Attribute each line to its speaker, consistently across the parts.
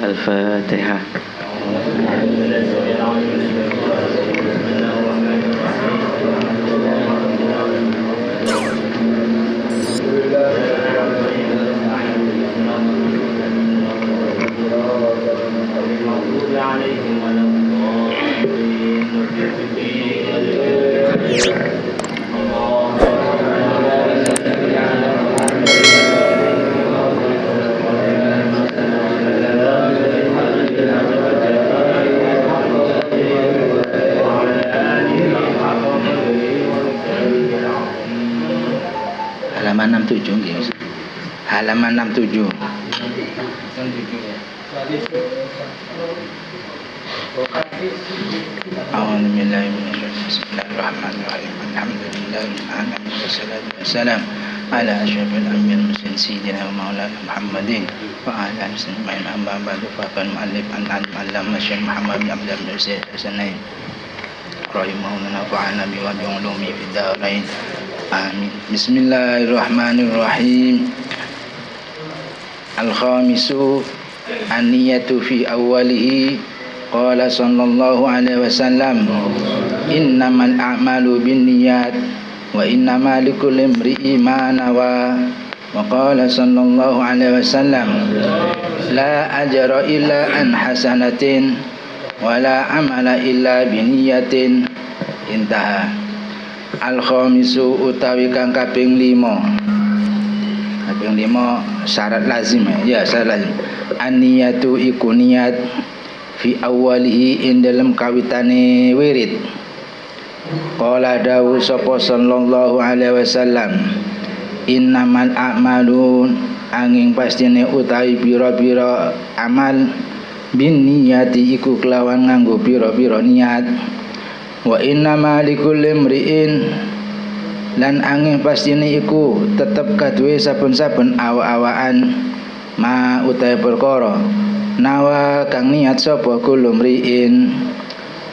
Speaker 1: Al-Fatihah. Halaman 67 guys. Halaman 67. Bismillahirrahmanirrahim. Alhamdulillahil alamin wassalatu wassalamu ala asyrafil anbiya'i wal mursalin sayyidina wa maulana Muhammadin wa ala alihi wasallam. Amma ba'du, faqad mu'allif al-allama Syekh Muhammad bin Abdul Muhsin Al-Sanai rahimahullah ta'ala bi wa bi ulumi fid darain. Amin. Bismillahirrahmanirrahim. Al-khamisu an-niyatu fi awwalihi. Qala sallallahu alaihi wasallam, innamal a'malu binniyat wa innamal likulli imri'in ma nawa. Wa qala sallallahu alaihi wasallam, la ajra illa an hasanatin wa la amala illa binniyatin. Intaha. Al-khamisu utawi kang kaping 5. Kaping 5 syarat lazim ya, syarat lazim. An-niyatu iku niat fi awwalihi ing dalem kawitane wirid. Qala dawu sapa sallallahu alaihi wasallam, innamal a'malu angin pastine utawi pira-pira amal bin niyati iku kelawan nganggo pira-pira niat. Wa innama likulli imri'in lan angin pastine iku tetep kaduwe saben-saben awa-awaan ma utahe perkara nawa kang niat sapa kullu mri'in.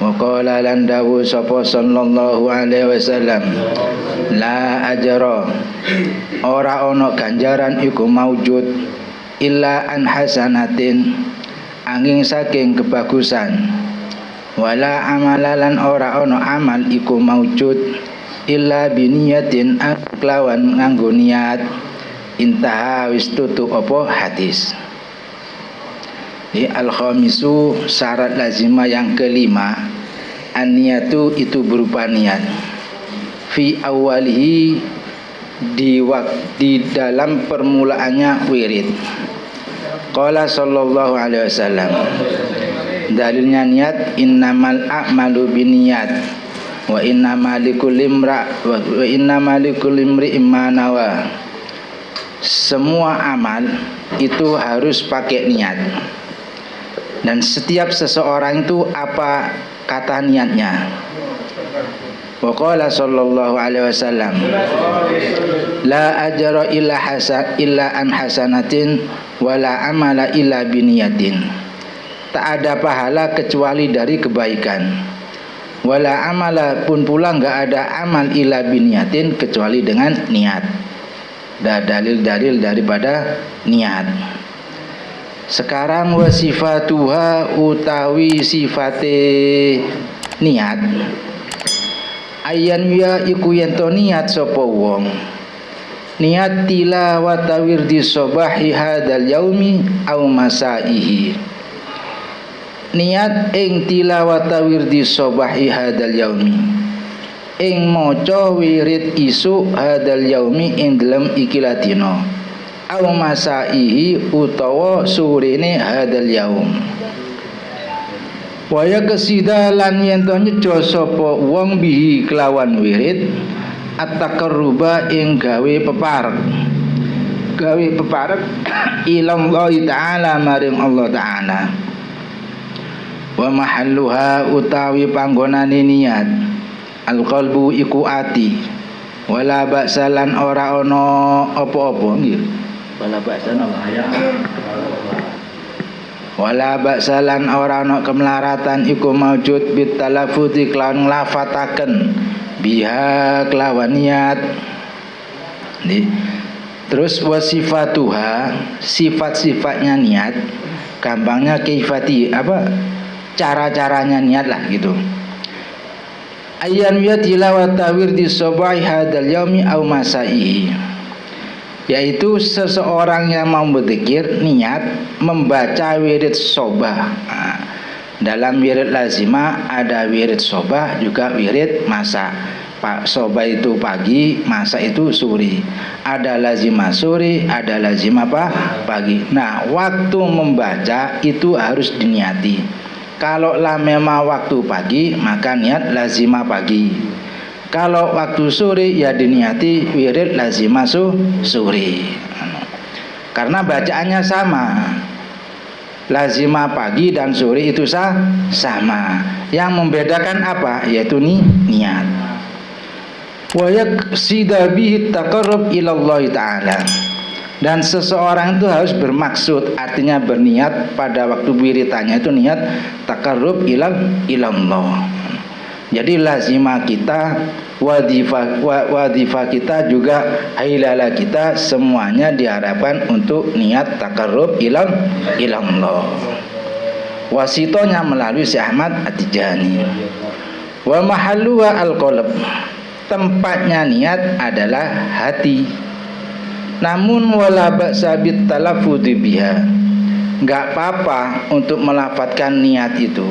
Speaker 1: Wa qala lan dawu sapa sallallahu alaihi wasallam, la ajra ora ana ganjaran iku maujud illa an hasanatin angin saking kebagusan. Wala amalalan ora ana amal iku maujud illa biniyatin kelawan nganggo niat. Intaha wis tutup apa hadis. Al-khamisu syarat lazimah yang kelima, an-niyatu itu berupa niat fi awalihi di dalam permulaannya wirid. Qala sallallahu alaihi wasallam, dalilnya niat, innamal a'malu binniyat wa innamal likulli imri'in ma nawa. Semua amal itu harus pakai niat, dan setiap seseorang itu apa kata niatnya. Wa qala sallallahu alaihi wasallam, la ajra illa an hasanatin wa la amala illa biniyatin. Tak ada pahala kecuali dari kebaikan. Wala amala pun pula enggak ada amal illa biniyatin kecuali dengan niat. Dalil-dalil daripada niat. Sekarang wasifatuha utawi sifate niat, ayan ya iku yen to niat sapa wong niat tilawata wirdi sobahi hadal yaumi au masaihi. Niat ing tilawata wirdi sobahi hadal yaumi, ing maca wirid isuk hadal yaumi ing dalem ikilah dina, au masaihi utawa surene hadal yaum. Waya kesidalan yen to nyejo sapa wong bihi kelawan wirid at-taqarruba ing gawe peparek ilallah taala maring Allah taala. Wa mahalluha utawi panggonane niat al-qalbu iku ati. Wala ba'salan ora ana apa-apa nggih. Wala ba'salan ora ana kemlaratan iku maujud bit talaffuzi kelawan nglafataken biha kelawan niat. Terus wasifatuha, sifat-sifatnya niat, gampangnya kaifati, cara-caranya niat lah gitu. Ayyan tilawata wirdi subahi hadal yaumi aw masaihi, yaitu seseorang yang mau berzikir niat membaca wirid sobah. Dalam wirid lazimah ada wirid sobah juga wirid masa. Sobah itu pagi, masa itu sore. Ada lazimah sore, ada lazimah pagi. Nah, waktu membaca itu harus diniati. Kalau lah memang waktu pagi, maka niat lazimah pagi. Kalau waktu sore ya diniati wirid lazimah sore. Karena bacaannya sama. Lazimah pagi dan sore itu sama. Yang membedakan apa? Yaitu niat. Wa yaqsida bihi taqarrub ila Allah taala. Dan seseorang itu harus bermaksud, artinya berniat pada waktu wiritannya itu niat taqarrub ila Allah. Jadi lazimah kita, wadifah kita juga, hailala kita, semuanya diharapkan untuk niat taqarrub ila Allah. Wasitonya melalui Syekh Ahmad At-Tijani. Wa mahalluha al-qalb. Tempatnya niat adalah hati. Namun wala ba'sa bit talaffudzi biha. Enggak apa-apa untuk melafadzkan niat itu.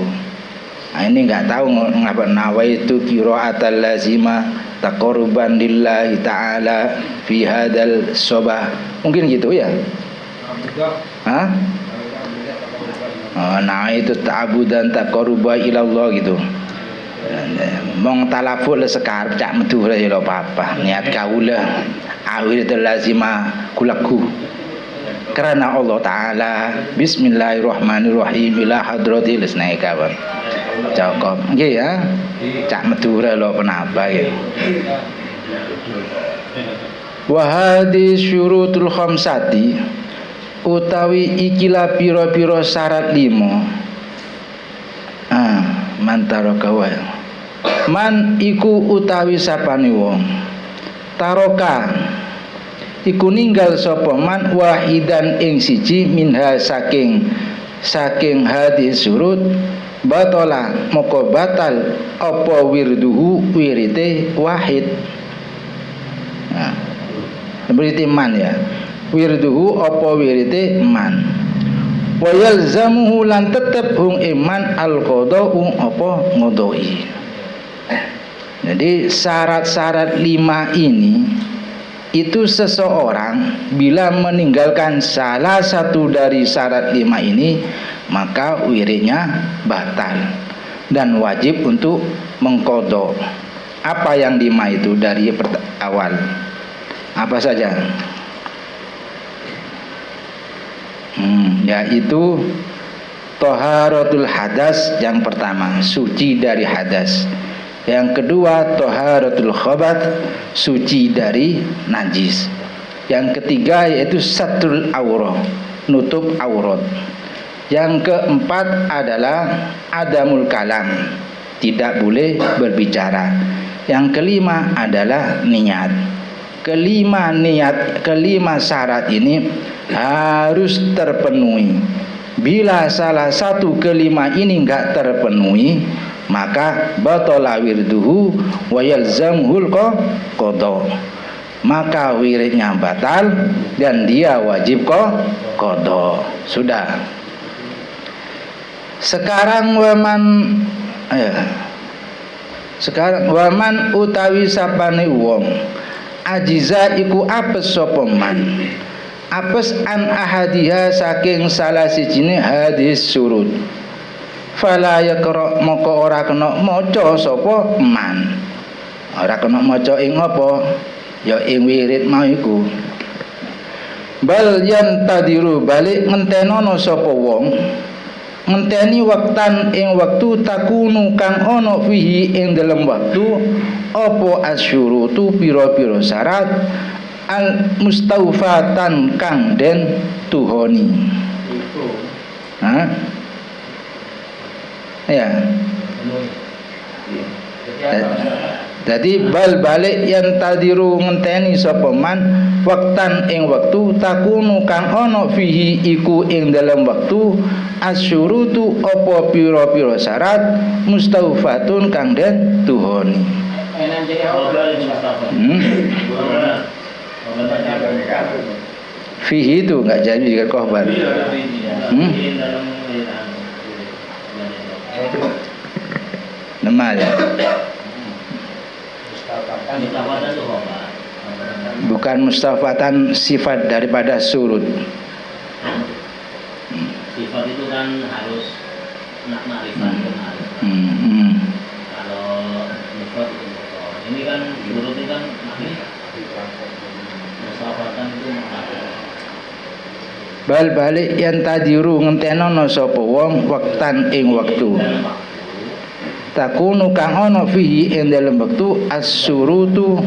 Speaker 1: Nah, ini enggak tahu ngapa nawaitu qiraatal lazimah taqarruban lillahi ta'ala fi hadal sobah. Mungkin gitu ya? Hah? Oh, nah itu ta'abudan taqarruba ila Allah gitu. Mong talaful sekar cak metu ya lo apa niat kaula awil lazimah kulaku karena Allah taala bismillahirrahmanirrahim ila hadratil isnai kawan cakep nggih ya cak metu lo penapa ya wa hadhi syurutul khamsati utawi ikilah pira-pira syarat 5 mantaro kawan man iku utawi sapane wong taroka iku ninggal sapa man wahidan ing siji minha saking hadis surut batola moko batal apa wirduhu wirite wahid. Nah, wirite man ya wirduhu apa wirite man wa yalzamuhu lan tetep hung iman al-qada'u apa ngodoi. Jadi syarat-syarat 5 ini itu seseorang bila meninggalkan salah satu dari syarat 5 ini maka wiridnya batal dan wajib untuk mengqadha. Apa yang 5 itu dari awal? Apa saja? Yaitu taharatul hadas yang pertama, suci dari hadas. Yang kedua taharatul khabath, suci dari najis. Yang ketiga yaitu satrul aurah, nutup aurat. Yang keempat adalah adamul kalam, tidak boleh berbicara. Yang kelima adalah niat. Kelima syarat ini harus terpenuhi. Bila salah satu kelima ini enggak terpenuhi, maka batala wirduhu wa yalzamul qadha. Maka wiridnya batal dan dia wajib qadha. Sudah. Sekarang waman utawi sapane wong ajiza iku apes sapa man. Apes an ahadiha saking salah sijine hadis surut. Fala yaqra moko ora kena maca sapa man. Ora kena maca ing apa? Ya ing wirid mau iku. Bal yantadiru balik ngentenono sapa wong. Ngenteni waktan ing waktu takunu kang ana fihi ing dalam waktu apa asyurutu pira-pira syarat al mustaufatan kang den tuhoni. Hah? Ya. Jadi bal balik yang tadiru ngenteni sapa man waktan ing wektu takunu kang ana fihi iku ing dalam wektu asyurutu apa pira-pira syarat mustaufatun kang den tuhoni. Fihi itu enggak jadi jika khobar. Nama ya. Bukan mustafatan sifat daripada surut.
Speaker 2: Sifat itu kan harus makrifat benar. Kalau sifat ini kan surut ini kan makrifat. Mustafatan itu makrifat.
Speaker 1: Bal balik yang tadiru ngentenono sapa wong waktan ing waktu. Takunu kang ana fihi ing dalem wektu as-surutu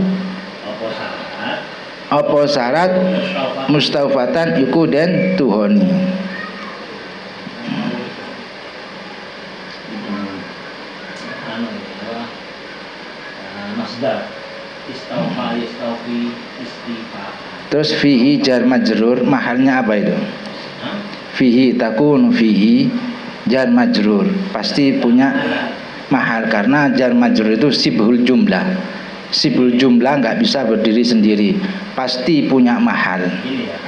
Speaker 1: apa syarat mustaufatan iku den tuhoni.
Speaker 2: Masdar istaufa istaufi istifa.
Speaker 1: Terus fihi jar majrur mahalnya apa itu? Fihi takunu fihi jar majrur pasti punya mahal karena jar majrur itu sibhul jumlah. Sibhul jumlah nggak bisa berdiri sendiri, pasti punya mahal.
Speaker 2: Ini ya.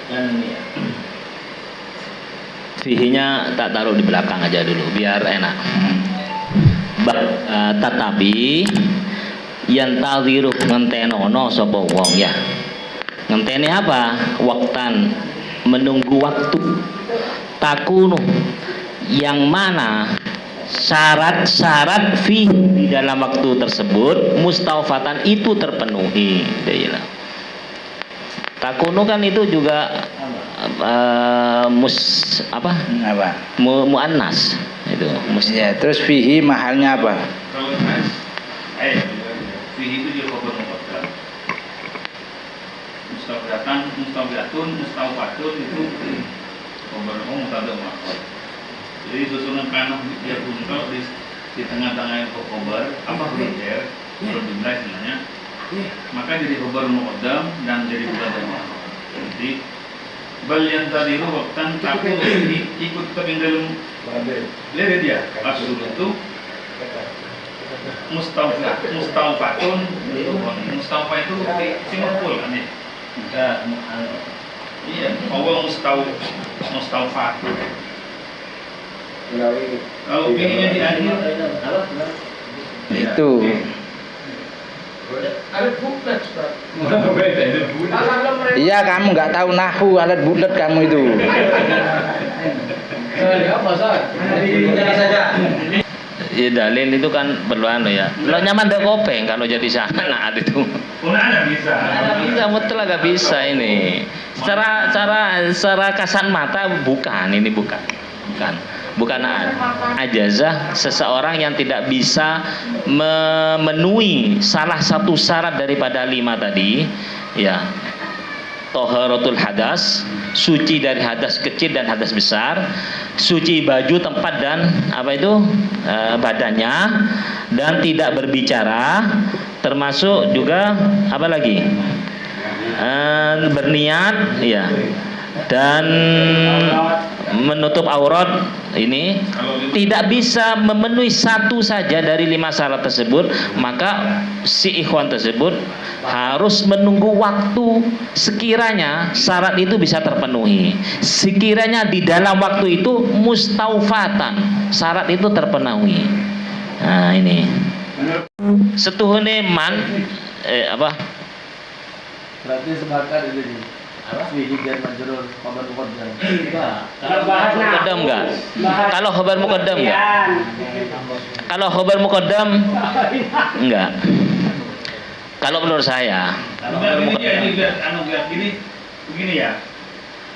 Speaker 2: Dan ini ya.
Speaker 3: Fihinya tak taruh di belakang aja dulu biar enak. Tetapi yang tawiruh ngentenono sapa wong ya. Ngenteni apa? Waktan, menunggu waktu. Takunu yang mana syarat-syarat fi di dalam waktu tersebut mustaufatan itu terpenuhi. Takunu kan itu juga muannas itu
Speaker 1: ya. Terus fihi mahalnya apa?
Speaker 4: Fihi itu dia khabar muqaddam. Mustaufatun, mustaufatun itu khabar muqaddam. Jadi susunan kanah dia muncul di tengah-tengah khabar apa berbeda belum dimulai sebenarnya. Maka jadi khabar muqaddam dan jadi muqaddam. Jadi bal yang tadi itu waktan aku ikut terpinggil lihat dia asal itu mustaufatun mustafa itu simple kan ya. Iya, awal mustaufat. Kalau pilihnya di akhir
Speaker 1: itu iya, kamu nggak tahu nahu alat bulat kamu itu.
Speaker 3: Ya dalil itu kan perlu ya. Lo nyaman dek kopeng kalau jadi sana itu.
Speaker 4: bisa.
Speaker 3: Bisa mutlak gak bisa ini. Secara kasat mata bukan ini bukan. Bukan ajazah seseorang yang tidak bisa memenuhi salah satu syarat daripada 5 tadi ya. Taharatul hadas, suci dari hadas kecil dan hadas besar, suci baju, tempat dan apa itu badannya, dan tidak berbicara, termasuk juga apa lagi berniat ya, dan menutup aurat. Ini tidak bisa memenuhi satu saja dari 5 syarat tersebut, maka si ikhwan tersebut harus menunggu waktu sekiranya syarat itu bisa terpenuhi, sekiranya di dalam waktu itu mustaufatan syarat itu terpenuhi. Nah ini setuhune man apa
Speaker 5: berarti sepakat itu nih. Fihi jar majrur khabar muqaddam.
Speaker 3: Muqaddam enggak? Kalau khabar muqaddam enggak? Kalau khabar muqaddam enggak. Kalau menurut saya,
Speaker 4: begini ya.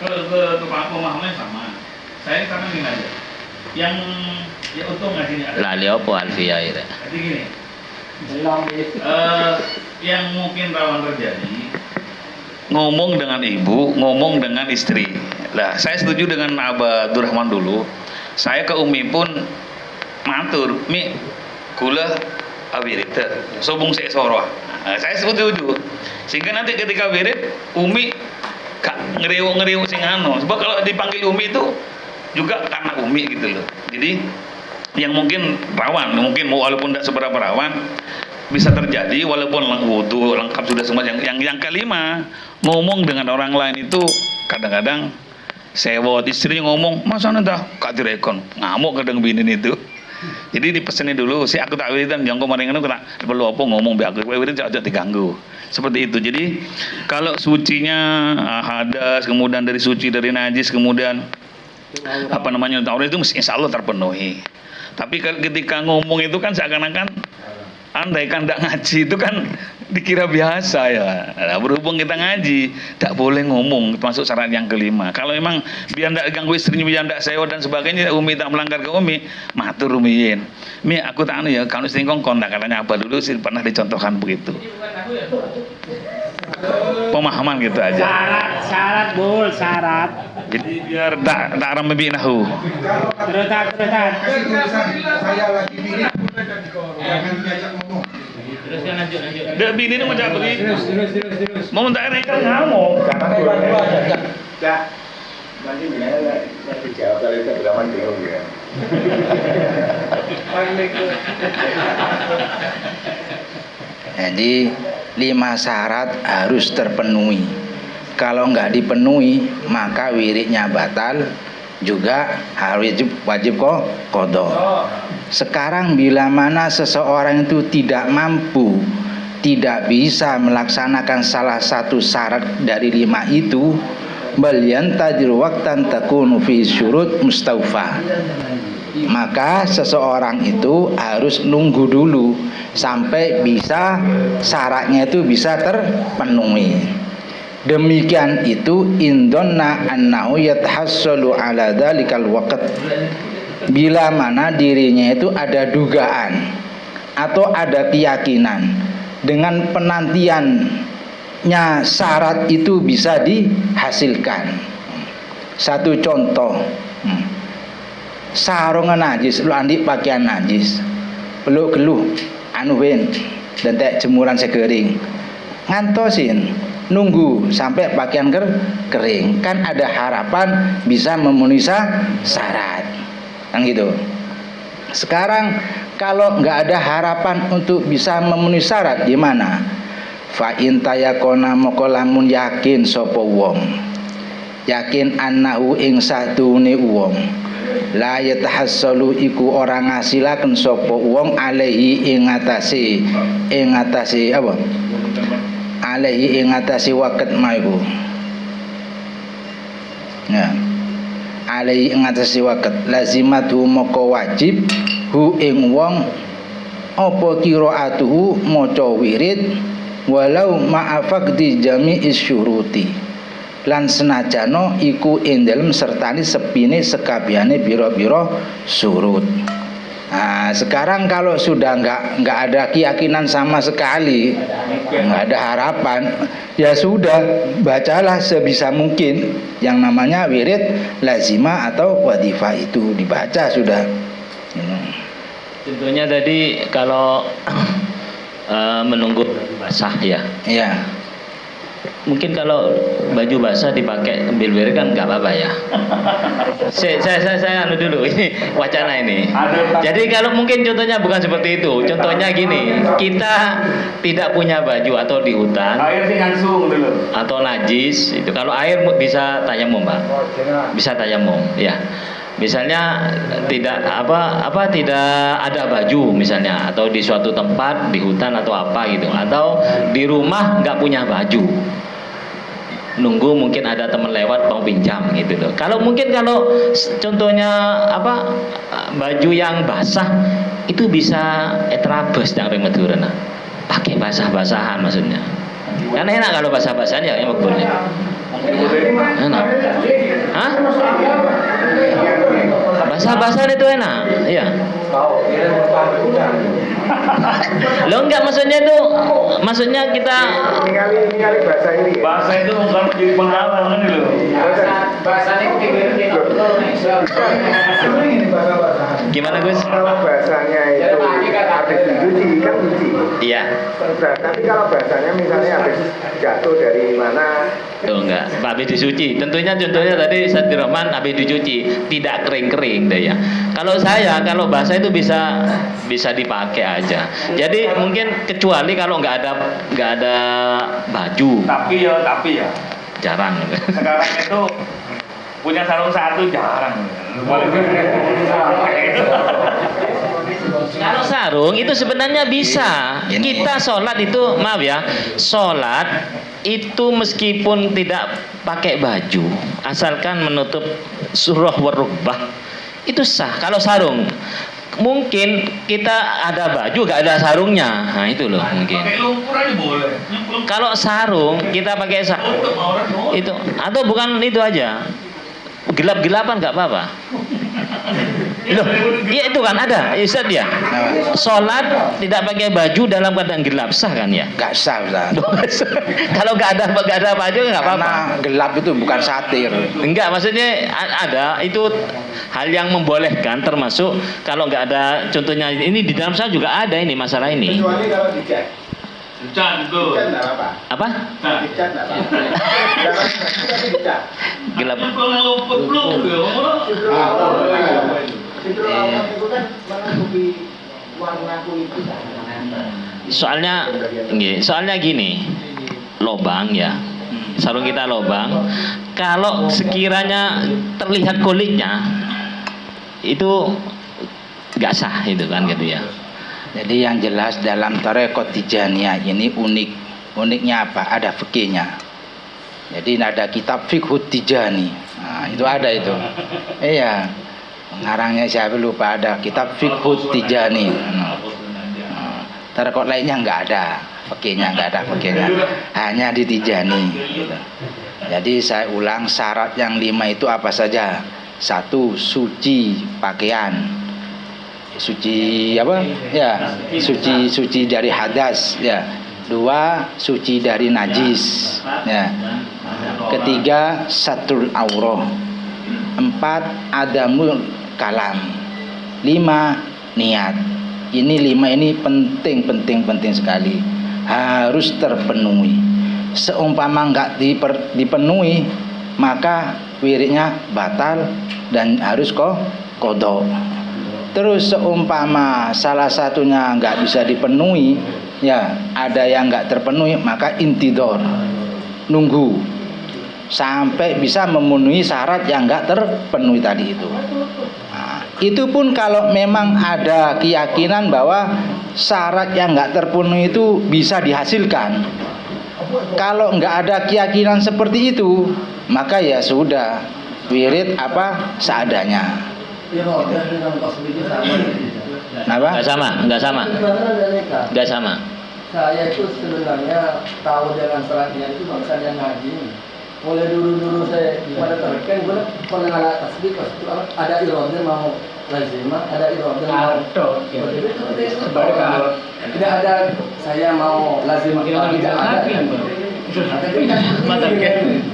Speaker 4: Kalau ke pemahamannya sama. Saya sama gini aja. Yang ya untung nggak sini ada.
Speaker 3: lah liopo alfiya itu.
Speaker 4: Jadi gini. Yang mungkin rawan terjadi ngomong dengan ibu, ngomong dengan istri. Lah, saya setuju dengan Abah Abdurrahman dulu. Saya ke Umi pun matur, Mi, kula awirita, sobung saya soroh. Nah, saya setuju. Sehingga nanti ketika wirid Umi gak ngeriuk-ngeriuk sing anu. Sebab kalau dipanggil Umi itu juga karena Umi gitu loh. Jadi yang mungkin rawan, mungkin walaupun tidak seberapa rawan, bisa terjadi walaupun wudu lengkap sudah semua. Yang kelima, ngomong dengan orang lain itu kadang-kadang sewot, istrinya ngomong masa nanti kak direkon ngamuk kadang binin itu. Jadi dipesenin dulu, si aku tak wiridan jangan kemarin itu kena perlu apa ngomong biar aku wiridan jangan diganggu. Seperti itu. Jadi kalau sucinya hadas, kemudian dari suci dari najis, kemudian apa namanya taurat itu insya Allah terpenuhi. Tapi ketika ngomong itu kan seakan-akan andai kan tidak ngaji itu kan dikira biasa ya. Nah, berhubung kita ngaji, tidak boleh ngomong, termasuk syarat yang kelima. Kalau memang biar tidak ganggu istrinya, biar tidak sewa dan sebagainya, Umi tak melanggar ke Umi, matur Umiin. Mi aku tak anu ya, kalau istri kongkon, katanya apa dulu sih pernah dicontohkan begitu. Pemahaman gitu aja.
Speaker 6: Syarat bul, syarat.
Speaker 4: Jadi biar tak ramai nahu.
Speaker 6: Terus.
Speaker 7: Saya lagi bini, jangan diajak ngomong.
Speaker 2: Teruskan lanjut.
Speaker 4: Dah bini ini macam begitu.
Speaker 6: Terus.
Speaker 4: Mau minta mereka ngamuk.
Speaker 7: Nanti nanti jawab kalau kita beraman bingung ya.
Speaker 1: Jadi 5 syarat harus terpenuhi. Kalau nggak dipenuhi maka wiridnya batal, juga wajib qadha. Sekarang bila mana seseorang itu tidak mampu, tidak bisa melaksanakan salah satu syarat dari 5 itu, balyantadir waqtan takunu fi syurut mustawfa. Maka seseorang itu harus nunggu dulu sampai bisa syaratnya itu bisa terpenuhi. Demikian itu indonna annahu yatahassalu ala dzalikal waqt. Bila mana dirinya itu ada dugaan atau ada keyakinan dengan penantiannya syarat itu bisa dihasilkan. Satu contoh, sarungan najis, lu andi pakaian najis, peluk geluh, anuin dan tek jemuran segering, ngantosin, nunggu sampai pakaian kering, kan ada harapan bisa memenuhi syarat, kan gitu. Sekarang kalau nggak ada harapan untuk bisa memenuhi syarat, gimana? Fa intayakona moko lamun yakin sapa wong, yakin annahu ing satune wong la yatahassalu iku ora ngasilaken sapa wong alaihi ing atase apa? Alaihi ing atase waqt maiku. Ya. Alaihi ing atase waqt lazimatu moko wajib hu ing wong apa qiraatuhu maca wirid walau ma'afaq di jami'is syuruti. Lan senajano iku ing dalem sertane sepine sekabehane biro-biro surut. Nah, sekarang kalau sudah nggak ada keyakinan sama sekali, nggak ada harapan, ya sudah bacalah sebisa mungkin yang namanya wirid lazimah atau wadifah itu dibaca sudah.
Speaker 3: Contohnya tadi kalau menunggu basah ya.
Speaker 1: Iya.
Speaker 3: Mungkin kalau baju basah dipakai ambil wirid kan nggak apa-apa ya. Saya anu dulu ini wacana ini. Jadi kalau mungkin contohnya bukan seperti itu. Contohnya gini, kita tidak punya baju atau di hutan.
Speaker 4: Air sih langsung dulu.
Speaker 3: Atau najis itu. Kalau air bisa tayamum, Pak. Bisa tayamum, ya. Misalnya tidak ada baju misalnya, atau di suatu tempat di hutan atau apa gitu, atau di rumah nggak punya baju, nunggu mungkin ada teman lewat mau pinjam gitu loh. Kalau contohnya baju yang basah itu bisa etrabes yang remeduran, pakai basah-basahan maksudnya. Kan enak kalau basah-basahan ya makbulnya. Enak. Hah? Basah-basahan itu enak, iya. Lo enggak maksudnya kita
Speaker 4: Bahasa itu bukan menjadi penghalang kan loh.
Speaker 6: Bahasa ini
Speaker 3: Gimana Gus?
Speaker 7: Kalau bahasanya itu habis dicuci kan cuci.
Speaker 3: Iya.
Speaker 7: Tapi kalau bahasanya misalnya habis jatuh dari mana?
Speaker 3: Oh enggak, habis dicuci. Tentunya contohnya tadi Sadir Rahman habis dicuci, tidak kering-kering deh ya. Kalau saya, kalau bahasa itu bisa dipakai aja. Jadi mungkin kecuali kalau nggak ada baju.
Speaker 4: Tapi ya
Speaker 3: Jarang.
Speaker 4: sekarang itu punya sarung satu jarang.
Speaker 3: Kalau sarung itu sebenarnya bisa. Kita sholat itu, maaf ya, sholat itu meskipun tidak pakai baju, asalkan menutup surah warukbah, itu sah. Kalau sarung, mungkin kita ada baju gak ada sarungnya, nah itu loh mungkin.
Speaker 4: Pakai lumpur aja boleh.
Speaker 3: Kalau sarung kita pakai itu, atau bukan itu aja, gelap-gelapan nggak apa-apa. Loh, iya itu kan ada, Ustaz ya. Sholat tidak pakai baju dalam keadaan gelap sah kan ya?
Speaker 1: Nggak sah, Ustaz.
Speaker 3: Kalau nggak ada baju nggak apa-apa.
Speaker 1: Karena gelap itu bukan satir.
Speaker 3: Enggak, maksudnya ada itu hal yang membolehkan, termasuk kalau nggak ada, contohnya ini di dalam saya juga ada ini masalah ini.
Speaker 7: Kecuali kalau dicat.
Speaker 4: Dicat itu.
Speaker 7: Dicat nggak apa?
Speaker 3: Apa?
Speaker 7: Dicat nggak apa? Tapi dicat.
Speaker 3: Gelap.
Speaker 4: Kalau lumpur belum
Speaker 7: Itu lawan itu kan menutupi warna kulit kita.
Speaker 3: Soalnya gini, lobang ya, sarung kita lobang. Kalau sekiranya terlihat kulitnya, itu nggak sah itu kan gitu ya.
Speaker 1: Jadi yang jelas dalam Thariqat Tijaniyah ini uniknya apa? Ada fikihnya. Jadi ada kitab Fiqhut Tijani. Nah, itu ada itu. Iya. Pengarangnya siapa lupa, ada kitab Fiqhut Tijani. Thariqat lainnya nggak ada fikihnya, hanya di Tijani. Gitu. Jadi saya ulang, syarat yang 5 itu apa saja? 1. Suci pakaian. Suci apa? Ya, suci dari hadas, ya. 2. Suci dari najis, ya. 3. Satrul aurah. 4. Adamul kalam. 5. Niat. Ini 5 ini penting sekali. Harus terpenuhi. Seumpama enggak dipenuhi, maka wiridnya batal dan harus qadha. Terus seumpama salah satunya enggak bisa dipenuhi, ya, ada yang enggak terpenuhi, maka intidor, nunggu sampai bisa memenuhi syarat yang enggak terpenuhi tadi itu. Nah, itu pun kalau memang ada keyakinan bahwa syarat yang enggak terpenuhi itu bisa dihasilkan. Kalau enggak ada keyakinan seperti itu, maka ya sudah, wirid apa seadanya.
Speaker 3: Nggak sama.
Speaker 5: Saya itu sebenarnya tahu dengan syaratnya itu bangsa yang ngaji. Mulai dulu saya pada terken, gue pernah ngalah tasbih pas itu ada iroda mau lazimah, ada iroda mau tidak ada saya mau lazimah tidak ada.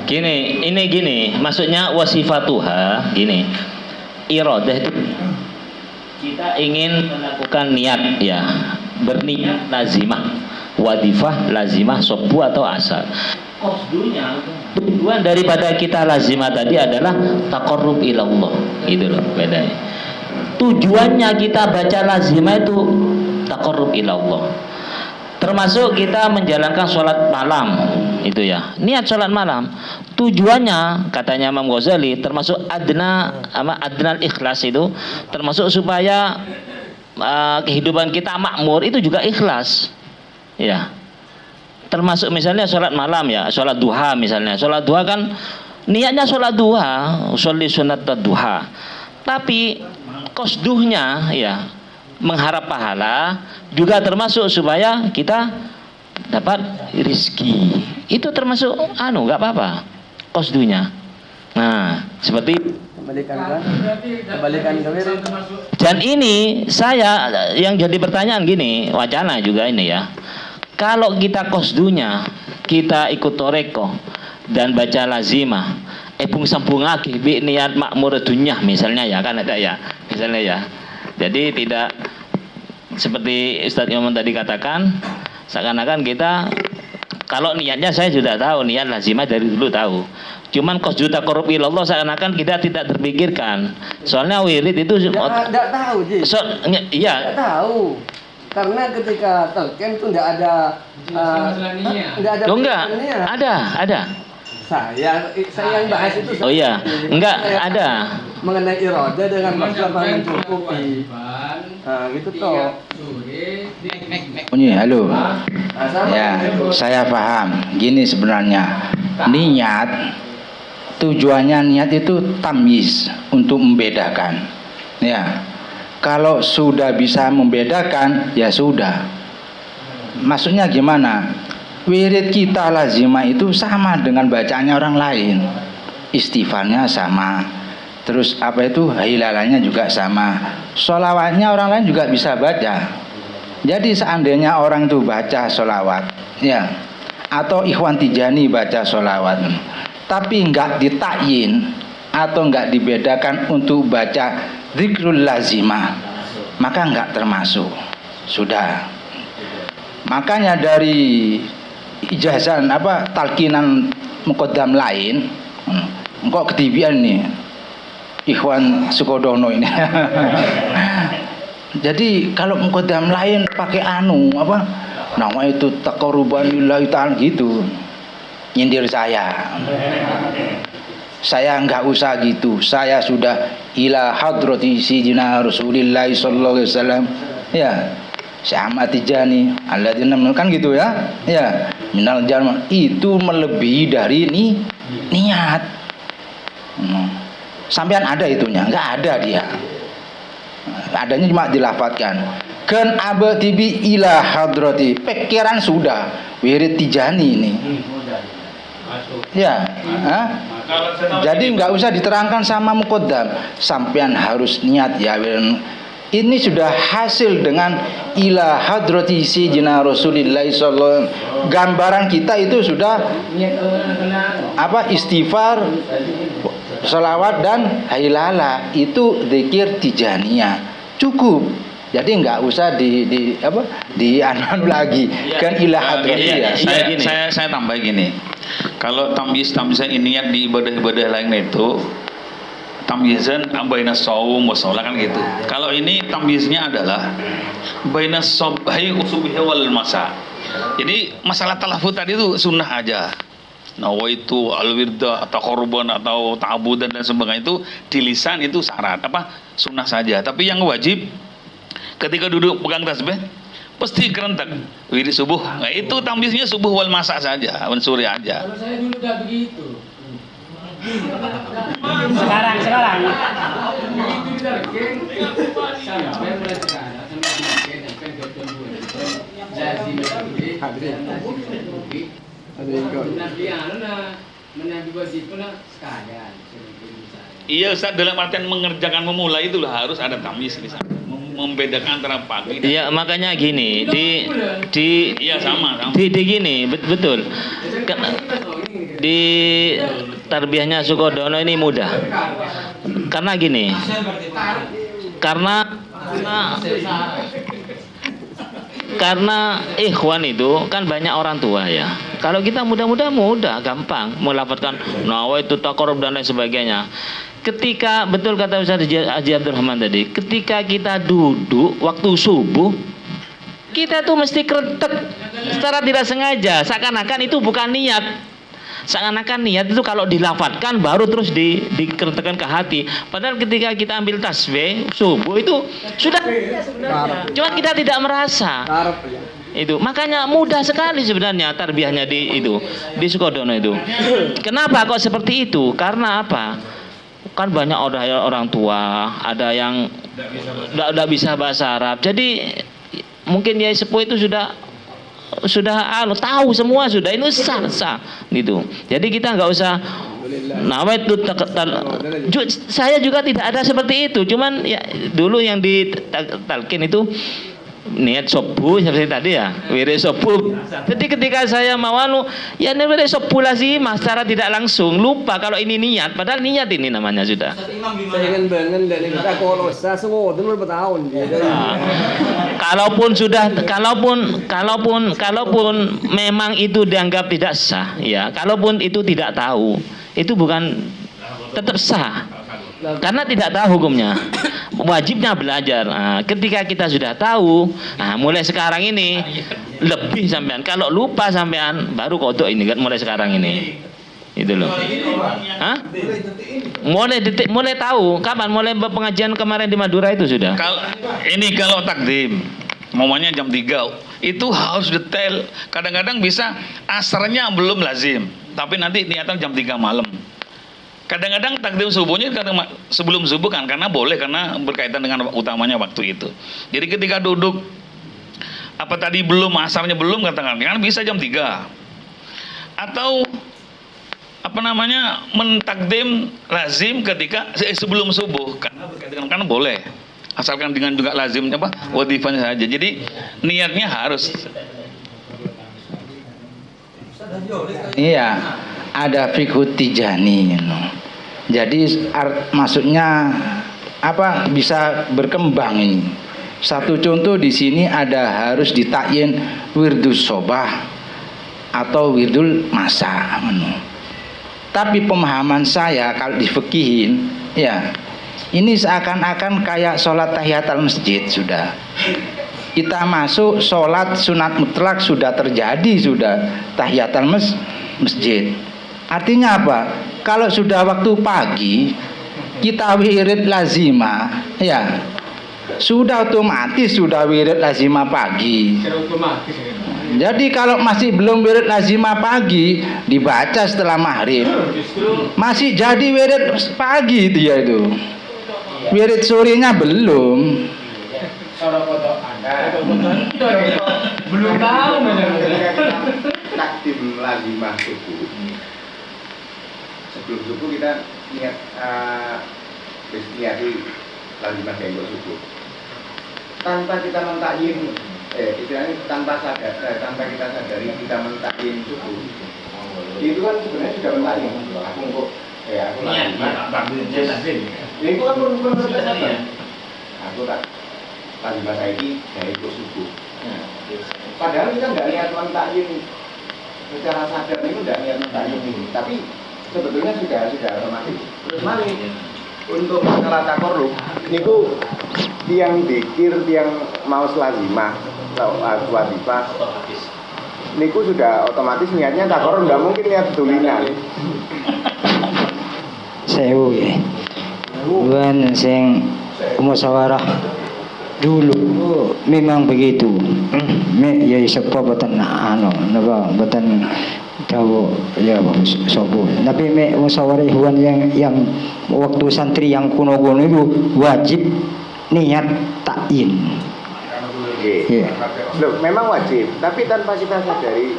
Speaker 3: Gini, maksudnya wasifatuha gini. Iradah itu kita ingin melakukan niat ya, berniat lazimah, wadifah lazimah, sobu atau asal. Qasdunya, tujuan daripada kita lazimah tadi adalah taqarrub ilallah, gitu loh bedanya. Tujuannya kita baca lazimah itu taqarrub ilallah. Termasuk kita menjalankan sholat malam itu ya, niat sholat malam tujuannya katanya Imam Ghazali termasuk adnal ikhlas itu termasuk supaya kehidupan kita makmur itu juga ikhlas ya. Termasuk misalnya sholat malam ya, sholat duha misalnya, sholat duha kan niatnya sholat duha, sholli sunat duha, tapi qasduhnya ya mengharap pahala juga termasuk supaya kita dapat rizki. Itu termasuk nggak apa-apa qasdunya. Nah, seperti
Speaker 5: kembalikan ke wirid.
Speaker 3: Dan ini saya yang jadi pertanyaan gini, wacana juga ini ya. Kalau kita qasdunya kita ikut toreko dan baca lazimah, ebung sambung lagi bi niat makmur dunyah misalnya ya kan ada ya misalnya ya. Jadi tidak seperti Ustadz Imam tadi katakan, seakan-akan kita kalau niatnya saya sudah tahu, niat lazimah dari dulu tahu. Cuman qasdu taqarrub ilallah seakan-akan kita tidak terpikirkan. Soalnya wirid itu
Speaker 5: Enggak tahu, Ji.
Speaker 3: Iya.
Speaker 5: Enggak tahu. Karena ketika telken itu enggak ada enggak ada.
Speaker 3: Oh enggak, ada.
Speaker 5: Saya yang bahas itu.
Speaker 3: Oh iya, enggak ada.
Speaker 5: Mengenai iroda dengan masalah mencukupi. Nah, gitu toh.
Speaker 1: Bunyi, halo.
Speaker 5: Nah, sama
Speaker 1: Ya,
Speaker 5: gitu.
Speaker 1: saya paham. Gini sebenarnya, niat tujuannya niat itu tamyiz untuk membedakan. Ya, kalau sudah bisa membedakan, ya sudah. Maksudnya gimana? Wirid kita lazimah itu sama dengan bacaannya orang lain. Istighfarnya sama. Terus apa itu hilalannya juga sama. Sholawatnya orang lain juga bisa baca. Jadi seandainya orang itu baca sholawat, ya, atau Ikhwan Tijani baca sholawat, tapi enggak ditakyin atau enggak dibedakan untuk baca zikrul lazimah, maka enggak termasuk. Sudah. Makanya dari ijazah talkinan muqaddam lain, kok ketibian nih Ikhwan Sukodono ini. Jadi kalau muqaddam lain pakai nama itu taqarruban lillahi ta'ala gitu, nyindir saya enggak usah gitu, saya sudah ila hadrati sayyidina Rasulillah sallallahu alaihi wasallam, ya, Syekh Ahmad Tijani alladzina kan gitu ya, ya, minal jalma, itu melebihi dari niat. Sampean ada itunya? Enggak ada dia. Adanya cuma dilafatkan. Kan abatibi ila hadrati. Pikiran sudah wirid Tijani ini. Ya, jadi nggak usah diterangkan sama muqaddam. Sampean harus niat ya. Ini sudah hasil dengan ila hadrati sayyidina Rasulillah sallallahu alaihi wasallam. Gambaran kita itu sudah istighfar, sholawat dan hailala, itu zikir Tijaniyah. Cukup. Jadi nggak usah di lagi kan ilah hadrati ya.
Speaker 4: Saya tambah gini. Kalau tamyiz niat di ibadah-ibadah lain itu tamyizan baina shaum wa shalah kan gitu. Kalau ini tamyiznya adalah baina subhi usubhi wal masa. Jadi masalah talafuz tadi itu sunnah aja. Nawaitu al-wirda atau korban atau ta'abudan dan sebagainya itu di lisan itu syarat sunnah saja. Tapi yang wajib ketika duduk pegang tasbih pasti kerentak wirid subuh. Nah, itu tamyiznya subuh wal masa saja, wan suri aja.
Speaker 5: Kalau saya dulu udah begitu.
Speaker 6: Sekarang.
Speaker 4: Iya Ustaz, dalam artian mengerjakan memulai itulah harus ada tamyiz di sana. Membedakan antara pagi dan
Speaker 3: Iya, makanya gini,
Speaker 4: iya sama.
Speaker 3: di gini, betul. Di tarbiyahnya Sukodono ini mudah. Karena gini. Karena ikhwan itu kan banyak orang tua ya. Kalau kita mudah, gampang melafadzkan nawaitu taqarrub dan lain sebagainya. Ketika betul kata Ustaz Haji Abdurrahman tadi, ketika kita duduk waktu subuh, kita tuh mesti kretek secara tidak sengaja, seakan-akan itu bukan niat. Seakan-akan niat itu kalau dilafadzkan baru terus dikretekkan ke hati. Padahal ketika kita ambil tasbih subuh itu sudah cuma kita tidak merasa. Itu makanya mudah sekali sebenarnya tarbiyahnya di Sukodono itu. Kenapa kok seperti itu? Karena apa? Kan banyak orang tua, ada yang tidak bisa bahasa Arab. Jadi mungkin Yai Sepuh itu sudah tahu semua sudah, ini sah gitu. Jadi kita nggak usah nawaitu saya juga tidak ada seperti itu. Cuman ya dulu yang di talqin itu niat subuh seperti tadi ya, wirid subuh. Jadi ketika saya mau ya ini wirid subuh lazimah secara tidak langsung lupa kalau ini niat, padahal niat ini namanya sudah.
Speaker 5: Saya ingin bangun dari kita kolosa semua itu bertahun.
Speaker 3: Kalaupun memang itu dianggap tidak sah, ya, kalaupun itu tidak tahu, itu bukan tetap sah. Karena tidak tahu hukumnya, wajibnya belajar. Nah, ketika kita sudah tahu, nah mulai sekarang ini lebih sampean. Kalau lupa sampean baru kodok ini kan mulai sekarang ini, itu loh. Hah? Mulai tahu kapan? Mulai pengajian kemarin di Madura itu sudah.
Speaker 4: Kalau takdim, momennya jam 3 itu harus detail. Kadang-kadang bisa asarnya belum lazim, tapi nanti niatan jam 3 malam. Kadang-kadang takdim subuhnya sebelum subuh kan, karena boleh, karena berkaitan dengan utamanya waktu itu. Jadi ketika duduk apa tadi belum, asarnya belum, katakan kan bisa jam 3. Atau apa namanya, mentakdim lazim ketika sebelum subuh, karena berkaitan, karena boleh. Asalkan dengan juga lazimnya apa? Wadifahnya saja. Jadi niatnya harus.
Speaker 1: Iya, ada fikih tijani, Jadi maksudnya apa, bisa berkembang ini. Satu contoh di sini ada harus ditakyin wirdus sobah atau wirdul masa. Tapi pemahaman saya kalau difikihin, ya ini seakan-akan kayak sholat tahiyatul masjid sudah. Kita masuk sholat sunat mutlak sudah terjadi, sudah tahiyatul masjid. Artinya apa? Kalau sudah waktu pagi kita wirid lazimah, ya sudah otomatis sudah wirid lazimah pagi. Jadi kalau masih belum wirid lazimah pagi dibaca setelah maghrib, masih jadi wirid pagi dia itu. Wirid sorenya belum.
Speaker 5: Belum tahu
Speaker 7: Takdim lazimah subuh. Sebelum subuh kita niati lazimah untuk subuh. Tanpa kita mentakyin, istilahnya tanpa kita sadari kita mentakyin subuh. Itu kan sebenarnya sudah mentakyin. Aku lazimah. Itu kan bukan berbeda. Aku tak lazimah saya ini dari subuh. Padahal kita nggak niat mentakyin secara sadar, itu nggak niat mentakyin ini, tapi sebetulnya sudah otomatis. Terus mari untuk masalah takorrub, niku tiang dikir, tiang mau selazimah, wadifah, niku sudah otomatis niatnya takorrub, nggak mungkin niat betulinan.
Speaker 8: Sewu ya, bukan sing musyawarah dulu memang begitu. Ya sepo boten napa boten tahu ya sobo. Tapi musyawarah ikhwan yang waktu santri yang kuno-kuno itu wajib niat takyin.
Speaker 7: Yeah. Loh, memang wajib, tapi tanpa kita sadari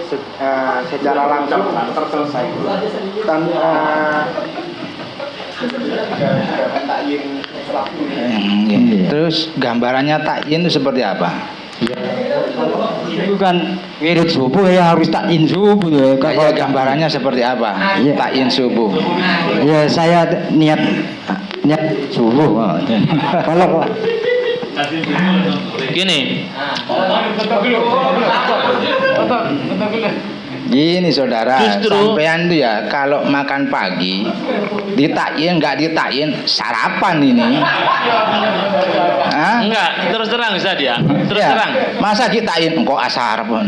Speaker 7: secara langsung terselesai.
Speaker 1: Terus gambarannya takyin itu seperti apa?
Speaker 8: Itu kan wirid subuh ya harus takyin subuh ya.
Speaker 1: Kayak gambarannya seperti apa? Takyin subuh.
Speaker 8: Ya saya niat subuh. Kalau
Speaker 3: Gini,
Speaker 1: Gini saudara,
Speaker 3: Justru-
Speaker 1: sampean itu ya kalau makan pagi ditakyin nggak ditakyin sarapan ini. Hah?
Speaker 3: enggak, terus terang Ustaz ya. Terus
Speaker 1: Ya,
Speaker 3: terang.
Speaker 1: masa ditakyin engkau sarapan?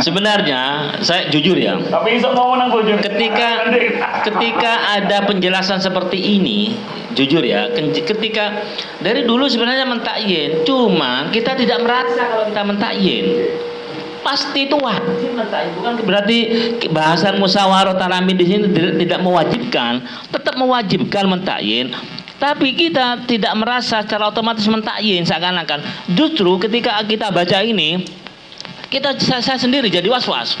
Speaker 3: Sebenarnya saya jujur ya,
Speaker 4: Tapi iso mau nang bojo.
Speaker 3: ketika ada penjelasan seperti ini, jujur ya, ketika dari dulu sebenarnya mentakyin, cuma kita tidak merasa kalau kita mentakyin. Pasti itu wajib mentakyin, bukan berarti bahasan musyawarah taramin di sini tidak mewajibkan, tetap mewajibkan mentakyin. Tapi kita tidak merasa secara otomatis mentakyin, seakan-akan justru ketika kita baca ini, saya sendiri jadi was-was.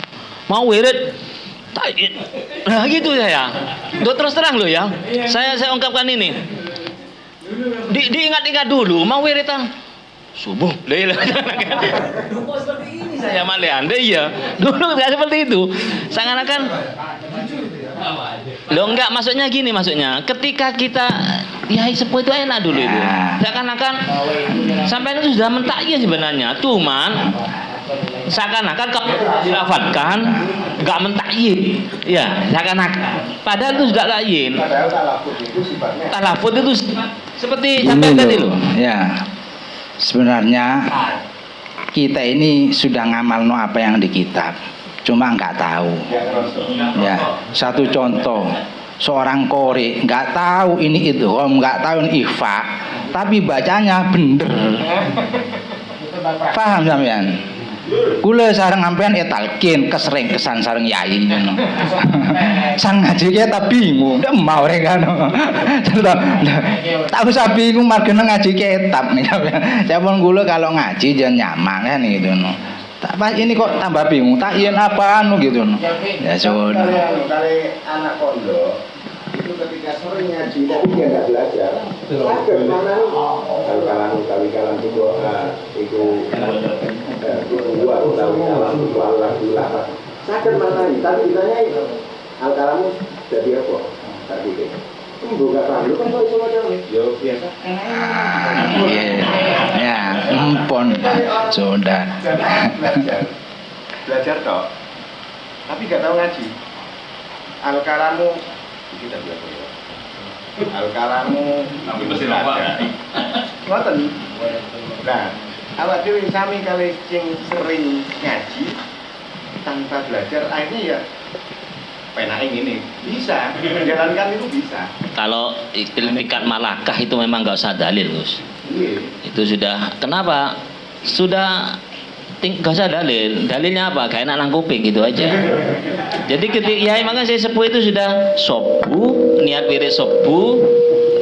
Speaker 3: Mau wirid takyin. Nah gitu ya. Terus terang loh ya. Saya ungkapkan ini. Diingat-ingat dulu mau wiridan subuh. Dulu seperti ini saya male Anda ya. Dulu nggak seperti itu. Seakan-akan lo enggak, maksudnya gini, maksudnya ketika kita ya sepuh itu enak dulu itu. Seakan-akan sampai itu sudah mentakyin sebenarnya. Cuman seakan-akan kalau dilafatkan nggak mentakyin. Ya, seakan-akan. Padahal itu sudah takyin.
Speaker 7: Padahal talafut itu sifatnya.
Speaker 3: Talafut itu seperti sampai tadi loh.
Speaker 1: Ya, sebenarnya kita ini sudah ngamalno apa yang di kitab, cuma nggak tahu. Ya, satu contoh, seorang qori nggak tahu ini idgham, nggak tahu ini ikhfa, tapi bacanya bener. Paham sampean? Kula sareng sampean talqin kesering kesan sareng yai ngono. Sang ngaji ki tak bingung, ndak mau rek kan. Tak usah bingung margane ngaji kitab nih. Sapun kula kalau ngaji jangan nyaman kan gitu no. Tak pas ini kok tambah bingung, tak yen apaan gitu no. Ya sudah.
Speaker 7: Kalau anak pondok itu ketika sore ngaji tapi dia nggak belajar, sakit mana? Kali kalam itu itu dua kalam itu Allah dilapat. Sakit mana? Tapi ditanya itu al kalamu jadi apa? Tadi deh. Buka paham, lu kan kok iso wae. Yo biasa.
Speaker 1: Ya, empon sudah.
Speaker 7: Belajar toh. Tapi nggak tahu ngaji. Al kalamu kita belajar. Al kalamu
Speaker 4: Tapi mesti lupa.
Speaker 7: Ngoten. Nah, awak dhewe sami kali sing sering ngaji tanpa belajar akhirnya ya penake ngene. Bisa, menjalankan itu bisa.
Speaker 3: Kalau tingkat malakah itu memang nggak usah dalil, Gus.
Speaker 7: Iya.
Speaker 3: Itu sudah. Kenapa? Sudah nggak usah dalil. Dalilnya apa? Kayak enak nang kuping gitu aja. Jadi ketika ya emang saya sepuh itu sudah sobu, niat wirid sobu,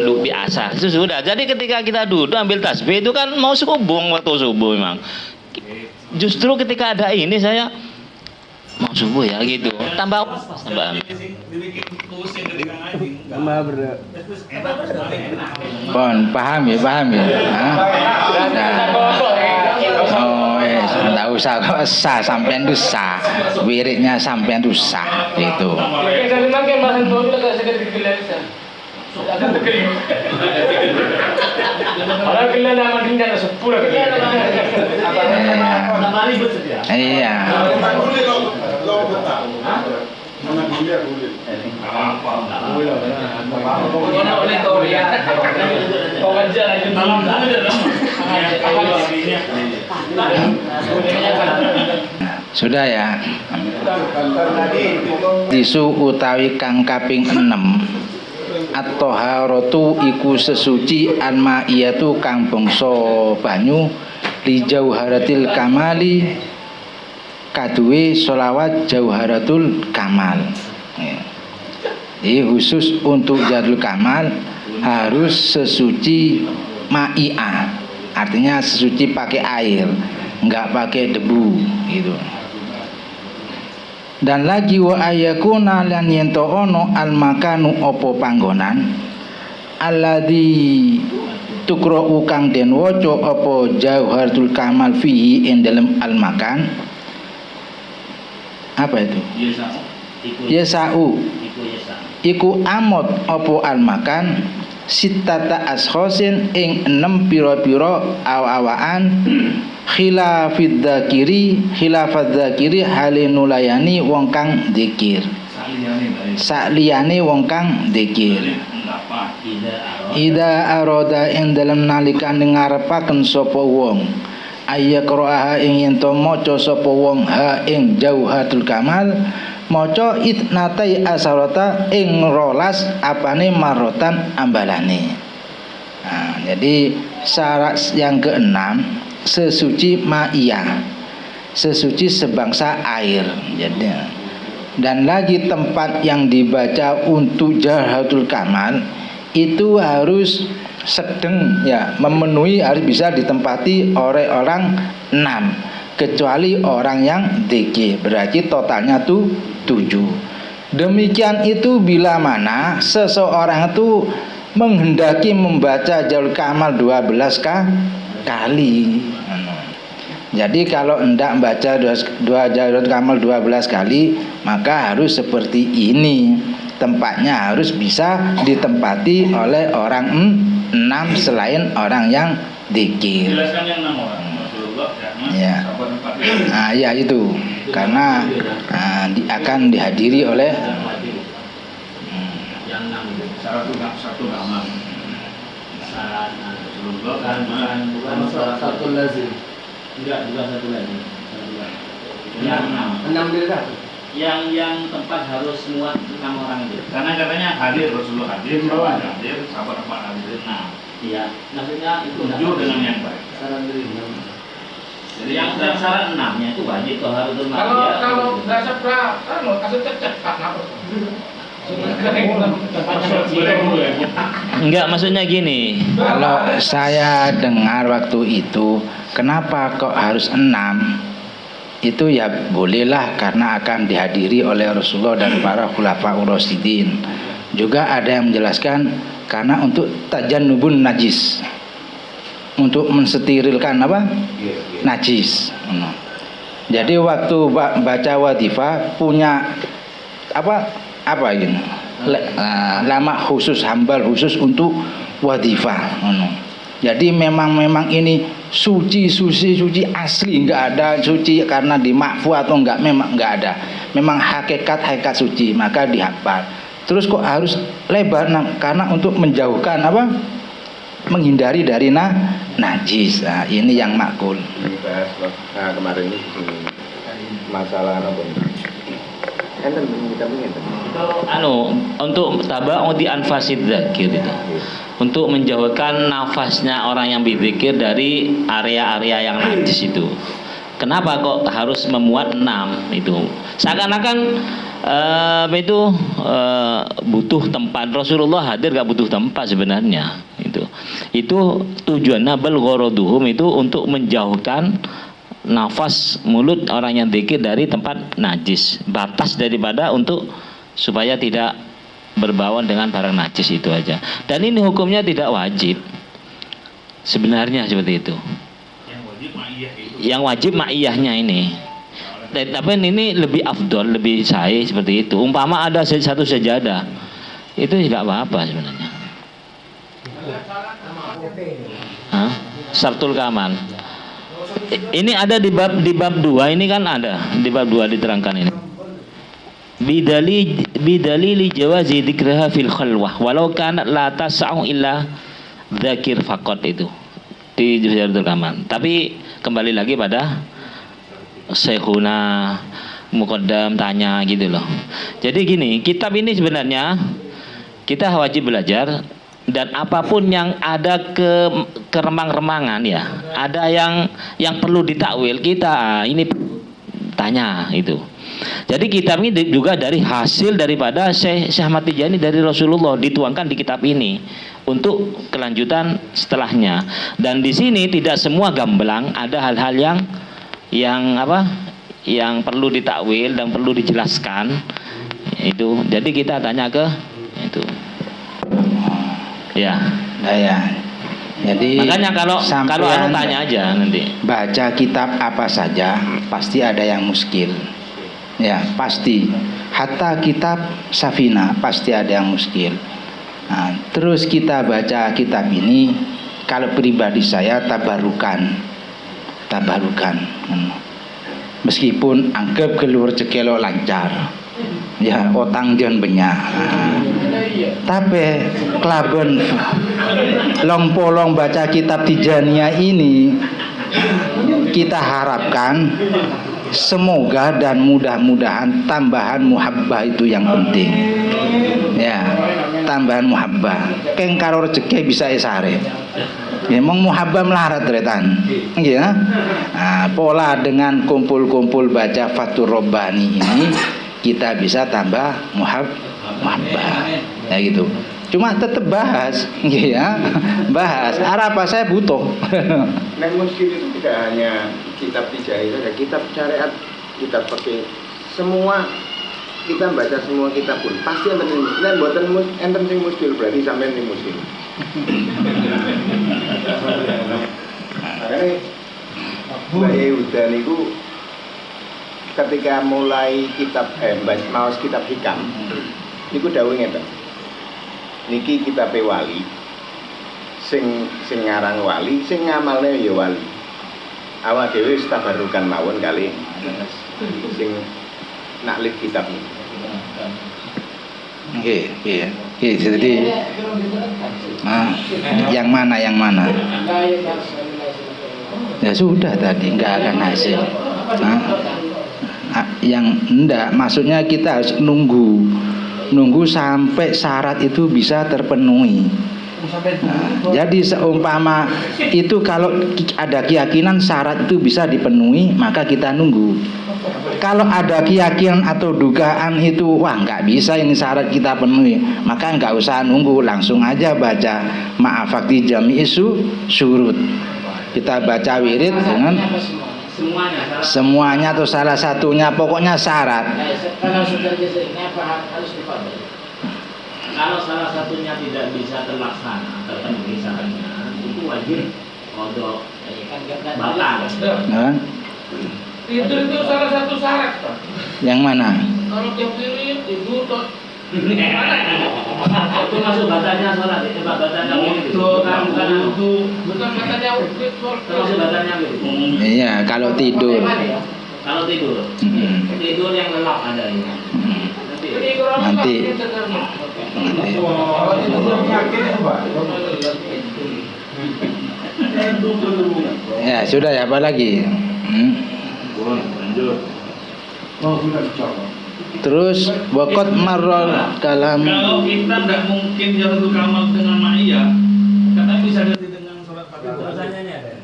Speaker 3: lu biasa. Itu sudah. Jadi ketika kita duduk ambil tasbih itu kan mau subuh waktu subuh memang. Justru ketika ada ini saya mau subuh ya gitu. Tambah
Speaker 1: Pon paham ya. Oh, enggak usah kok sah, sampean itu sah. Wiridnya sampean itu sah itu. Iya. Sudah ya. Tisu utawi kang kaping 6 at-thaharatu iku sesuci al-ma'iyatu kang bangsa banyu li jauharatil kamali kaduwe sholawat jauharatul kamal. Jadi khusus untuk jauharatul kamal harus sesuci ma'iyah, artinya sesuci pakai air, nggak pakai debu gitu. Dan lagi wa ayakuna lan yento ono al makanu opo panggonan alladzi tukra'u kang den waca apa jauharatul kamal fihi ing dalem al makan. Apa itu? Yesa'u iku amot opo al makan sitata ashkhosin ing 6 pira-pira aw-awaan khilafid dzakiri halinulayani wong kang dzikir sakliyane wong kang dzikir ida aroda ing dalem nalikane ngarepaken sapa wong ayyaqra'aha ing yen to maca sapa wong ha ing jauhatul kamal maca itnatai asarata ing rolas apane marotan ambalane. Nah, jadi syarat yang keenam sesuci ma'iyah, sesuci sebangsa air. Jadi, dan lagi tempat yang dibaca untuk jauharatul kamal itu harus sedang ya, memenuhi, harus bisa ditempati oleh orang 6 kecuali orang yang dzikir, berarti totalnya tuh 7. Demikian itu bila mana seseorang itu menghendaki membaca jauharatul kamal 12 kali. Jadi kalau hendak membaca dua Jawahiratul Kamal 12 kali, maka harus seperti ini. Tempatnya harus bisa ditempati oleh orang 6 selain orang yang dzikir.
Speaker 4: Jelaskan yang 6 orang. Rasulullah
Speaker 1: Ya.
Speaker 4: sahabat 4.
Speaker 1: Ya itu karena akan dihadiri oleh
Speaker 2: Yang 6 itu.
Speaker 4: Satu nama.
Speaker 2: Syarat
Speaker 4: Rasulullah
Speaker 2: bukan
Speaker 5: Satu lazim.
Speaker 2: enggak, juga satu lagi. Satu lagi.
Speaker 4: Yang
Speaker 2: Yang 6.
Speaker 5: 6 diri
Speaker 2: Yang tempat harus muat 6 orang itu.
Speaker 4: karena katanya hadir Rasulullah hadir, sahabat hadir, sahabat 4 hadir. Nah,
Speaker 2: Iya, maksudnya itu
Speaker 4: 7 dengan yang baik.
Speaker 5: Saran diri.
Speaker 4: Jadi
Speaker 2: yang syarat 6-nya itu wajib harus
Speaker 9: Kalau nggak seberapa, kan kasih cecek kenapa?
Speaker 3: Enggak, maksudnya gini.
Speaker 1: Kalau saya dengar waktu itu, kenapa kok harus 6? Itu ya bolehlah karena akan dihadiri oleh Rasulullah dan para khulafaur rasyidin. Juga ada yang menjelaskan karena untuk tajannubun najis, untuk mensterilkan apa? Najis. Jadi waktu baca wadifah punya apa ini? Lama khusus, hambal khusus untuk wadifah. Jadi memang ini suci asli, nggak ada suci karena dimakfu atau enggak, memang nggak ada. Memang hakikat suci, maka dihafal. Terus kok harus lebar? Karena untuk menjauhkan apa? Menghindari dari najis. Nah, ini yang makul.
Speaker 7: Ini bahas kemarin ini masalah apa? Enten kita pengen.
Speaker 3: Untuk tabau di anfasid dzakir itu. Untuk menjauhkan nafasnya orang yang berzikir dari area-area yang najis itu. Kenapa kok harus memuat 6 itu? Seakan-akan butuh tempat. Rasulullah hadir gak butuh tempat sebenarnya. Itu tujuannya bal gharaduhum itu untuk menjauhkan nafas mulut orang yang dzikir dari tempat najis. Batas daripada untuk supaya tidak berbauan dengan barang najis, itu aja. Dan ini hukumnya tidak wajib. Sebenarnya seperti itu. Yang wajib ma'iyahnya ini. Tapi ini lebih afdol, lebih sahih seperti itu. Umpama ada satu sajadah, itu tidak apa-apa sebenarnya. Syartul kamal. Ini ada di bab 2 ini kan ada. Di bab 2 diterangkan ini. Bidalili jawazi dzikraha fil khalwah walau kanat la tas'u illa dzakir faqat, itu di Jawahiratul Kamal. Tapi kembali lagi pada Syekhuna Muqaddam tanya gitu loh. Jadi gini, kitab ini sebenarnya kita wajib belajar, dan apapun yang ada keremang-remangan ya, ada yang perlu ditakwil, kita ini tanya itu. Jadi kitab ini juga dari hasil daripada Syekh Ahmad Tijani dari Rasulullah, dituangkan di kitab ini untuk kelanjutan setelahnya. Dan di sini tidak semua gamblang, ada hal-hal yang perlu ditakwil dan perlu dijelaskan itu. Jadi kita tanya ke itu. Ya.
Speaker 1: Nah ya. Jadi
Speaker 3: makanya kalau tanya aja nanti.
Speaker 1: Baca kitab apa saja pasti ada yang muskil. Ya, pasti. Hatta kitab Safina pasti ada yang muskil. Nah, terus kita baca kitab ini, kalau pribadi saya tabarukan. Meskipun anggap keluar cekelo lancar. Ya, otang jon benyak. Tapi kelaben long-polong baca kitab Tijaniyah ini, kita harapkan semoga dan mudah-mudahan tambahan muhabbah itu yang penting. Ya, tambahan muhabbah. Keng karo rezeki bisa esare. Ya, mong muhabbah melarat retan. Ya. Nah, pola dengan kumpul-kumpul baca Fathur Rabbani ini kita bisa tambah muhabbah. Ya gitu. Cuma tetap bahas, ya. Bahas. Apa saya butuh.
Speaker 7: Nah, muskil itu tidak hanya kitab Tijaniyah saja, kitab syariat, kitab pakai semua, kita baca semua kitab pun pasti enten sing muskil, berarti sampean sing muskil. Mulane Mbak Yehuda niku ketika mulai kitab maos kitab hikam niku dawuh ngeten. Niki kitabe wali. Sing ngarang wali, sing ngamalne ya wali. Awak dhewe wis tabarukan mawon kali sing naklif kitab ini.
Speaker 1: Oke, jadi yang mana? Ya sudah tadi nggak akan hasil. Yang enggak, maksudnya kita harus nunggu sampai syarat itu bisa terpenuhi. Jadi seumpama itu kalau ada keyakinan syarat itu bisa dipenuhi, maka kita nunggu. Kalau ada keyakinan atau dugaan itu wah nggak bisa ini syarat kita penuhi, maka nggak usah nunggu, langsung aja baca ma'afakti jami isu surut. Kita baca wirid dengan semuanya atau salah satunya, pokoknya syarat.
Speaker 2: Kalau salah satunya tidak bisa terlaksana, terpenuhi syaratnya, itu wajib untuk batal.
Speaker 9: Itu salah satu syarat, Pak.
Speaker 1: Yang mana?
Speaker 9: Kalau tiap wirid itu
Speaker 2: itu masuk batalnya sholat, batalnya wirid.
Speaker 9: bukan katanya wirid,
Speaker 2: Termasuk batalnya wirid.
Speaker 1: Iya, kalau tidur.
Speaker 2: Kalau tidur, tidur yang lelap ada ini.
Speaker 1: Nanti. Ya sudah ya, apa lagi? Terus wakot marol kalam.
Speaker 4: Kalau kita tidak mungkin Jahratul Kamal dengan ma'iyah, katanya bisa ganti dengan sholat Fatihah.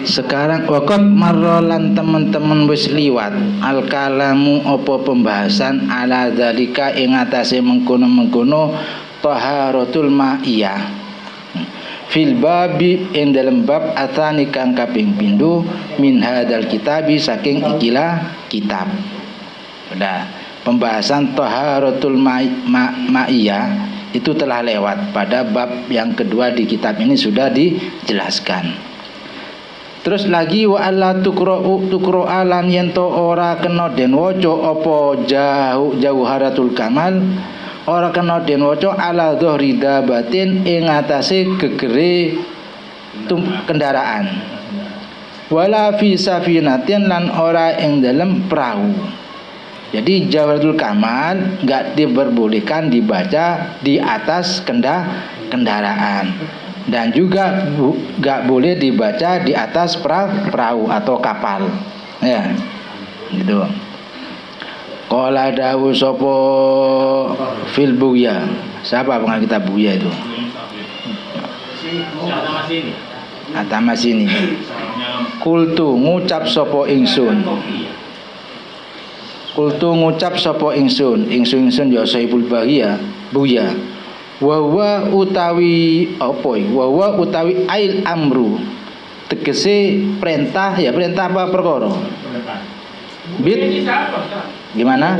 Speaker 1: Sekarang wakot marolan teman-teman wis liwat al kalamu opo pembahasan ala dzalika ing atase mengkono-mengkono taharatul ma'iyah fil babi ing dalem bab atani kang kaping pindho min hadal kitabi saking ikilah kitab. Sudah pembahasan taharatul ma'iyah itu telah lewat pada bab yang kedua di kitab ini sudah dijelaskan. Terus lagi wa alla tukro alan yento ora kena den waca apa jauharatul kamal, ora kena den waca ala dhahri dabatin ing atase gegere kendaraan. Wala fi safinatin lan ora ing dalem perahu. Jadi jauharatul kamal enggak diperbolehkan dibaca di atas kendaraan. Dan juga gak boleh dibaca di atas perahu atau kapal, ya, gitu. Qala dawu sopo fil buya. Siapa pengarang kitab buya itu? Atamas ini. Kultu ngucap sopo ingsun. Ingsun ya sahibul buya. Wawa utawi ail amru tegese perintah apa perkara bit gimana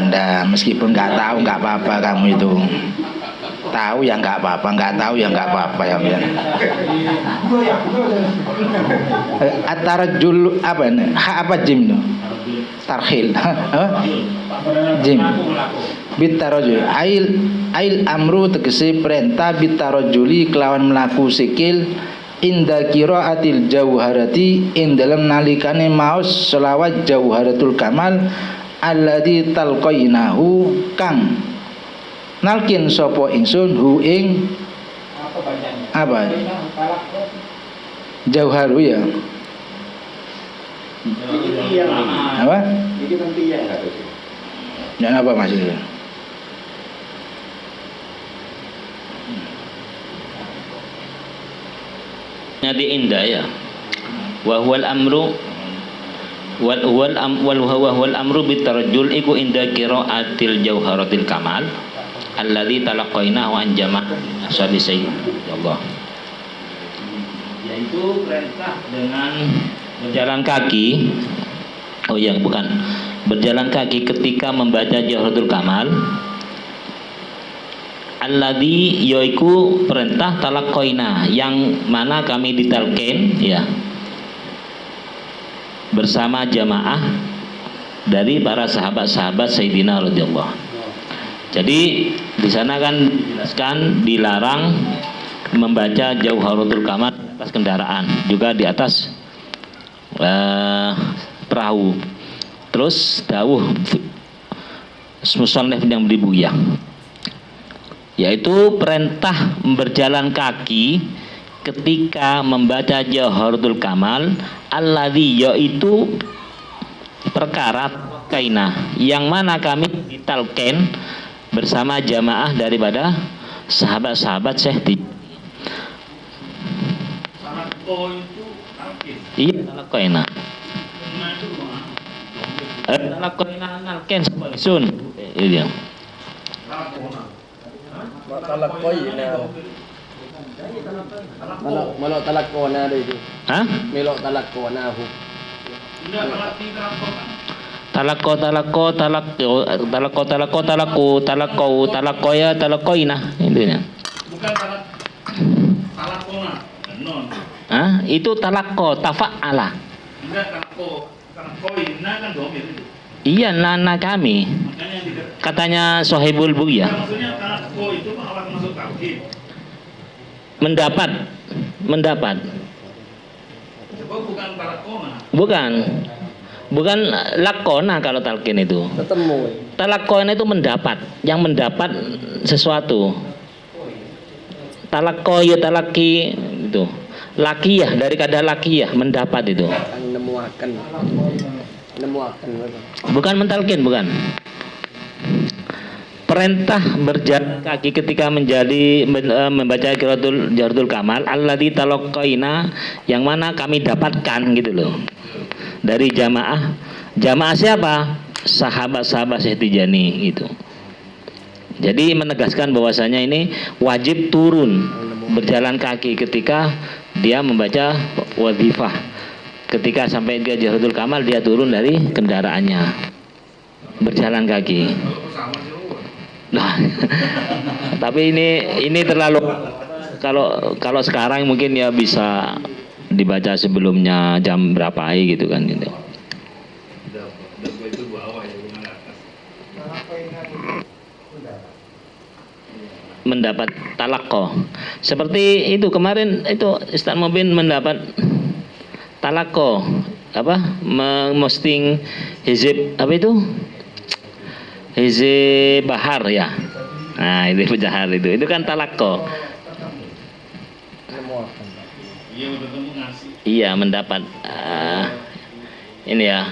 Speaker 1: ndak meskipun nggak tahu nggak apa-apa kamu itu tahu ya nggak apa-apa nggak tahu ya nggak apa-apa ya atarjul apa jim tuh tarhil jim bitarajul ail amru tegese perintah bitarajuli kelawan melaku sikil inda qiraatil jauharati ing dalam nalikane maos selawat jauharatul kamal alladzi talqainahu kang nalkin sapa ingsun hu ing apa jauharu ya apa?
Speaker 7: Ini penting ya.
Speaker 1: Dan apa maksudnya?
Speaker 3: Jadi indah ya. Wa huwal amru wal amru bitarjul iku inda qiraatil jauharatil kamal alladzi talaqainahu an jama' ashabi sayyid Allah. Yaitu perintah dengan berjalan kaki. Oh ya, bukan. Berjalan kaki ketika membaca Jawharatul Kamal alladzi yaiku perintah talaqoina yang mana kami ditalkin ya bersama jamaah dari para sahabat-sahabat Sayyidina radhiyallahu. Jadi di sana kan dijelaskan dilarang membaca Jauharatul Kamal atas kendaraan, juga di atas perahu. Terus dawuh musannif yang beribuya, yaitu perintah berjalan kaki ketika membaca Jauharatul Kamal alladzi yaitu perkara kainah yang mana kami ditalken bersama jamaah daripada sahabat-sahabat Syekh. Iya, talaqoina. Talaqoina nalken sun. Iya.
Speaker 5: Talaqoina. Mana talaqona itu?
Speaker 3: Hah?
Speaker 5: Melok talaqona hu.
Speaker 3: Talakoina intinya.
Speaker 4: Bukan talakona, non.
Speaker 3: Hah? Itu talako tafa'ala.
Speaker 4: Enggak talakoina kan domir itu.
Speaker 3: Iya, nana kami.
Speaker 4: Makanya yang
Speaker 3: Katanya Sohibul Buya.
Speaker 4: maksudnya talako itu malah masuk tauhid.
Speaker 3: Mendapat.
Speaker 4: Sebab bukan talakona.
Speaker 3: Bukan lakona kalau talqin itu.
Speaker 5: Ketemu.
Speaker 3: Talakona itu mendapat, yang mendapat sesuatu. Talako ya talaki itu. Lakiyah dari kata lakiyah mendapat itu.
Speaker 5: Nemuakan.
Speaker 3: Bukan mentalkin, bukan. Perintah berjalan kaki ketika membaca Jauharatul Kamal alladzi talaqaina yang mana kami dapatkan gitu loh. Dari jamaah siapa? Sahabat-sahabat Syekh Tijani gitu. Jadi menegaskan bahwasanya ini wajib turun berjalan kaki ketika dia membaca wadhifah. Ketika sampai ke Jauharatul Kamal dia turun dari kendaraannya berjalan kaki. Nah, tapi ini terlalu kalau sekarang mungkin ya bisa dibaca sebelumnya jam berapa gitu kan gitu. Mendapat talaqo. Seperti itu kemarin itu Ustaz Mubin mendapat talaqo memosting hizib apa itu? Hizib Bahar ya. Nah, itu Bahar itu kan talaqo. Iya mendapat ini ya.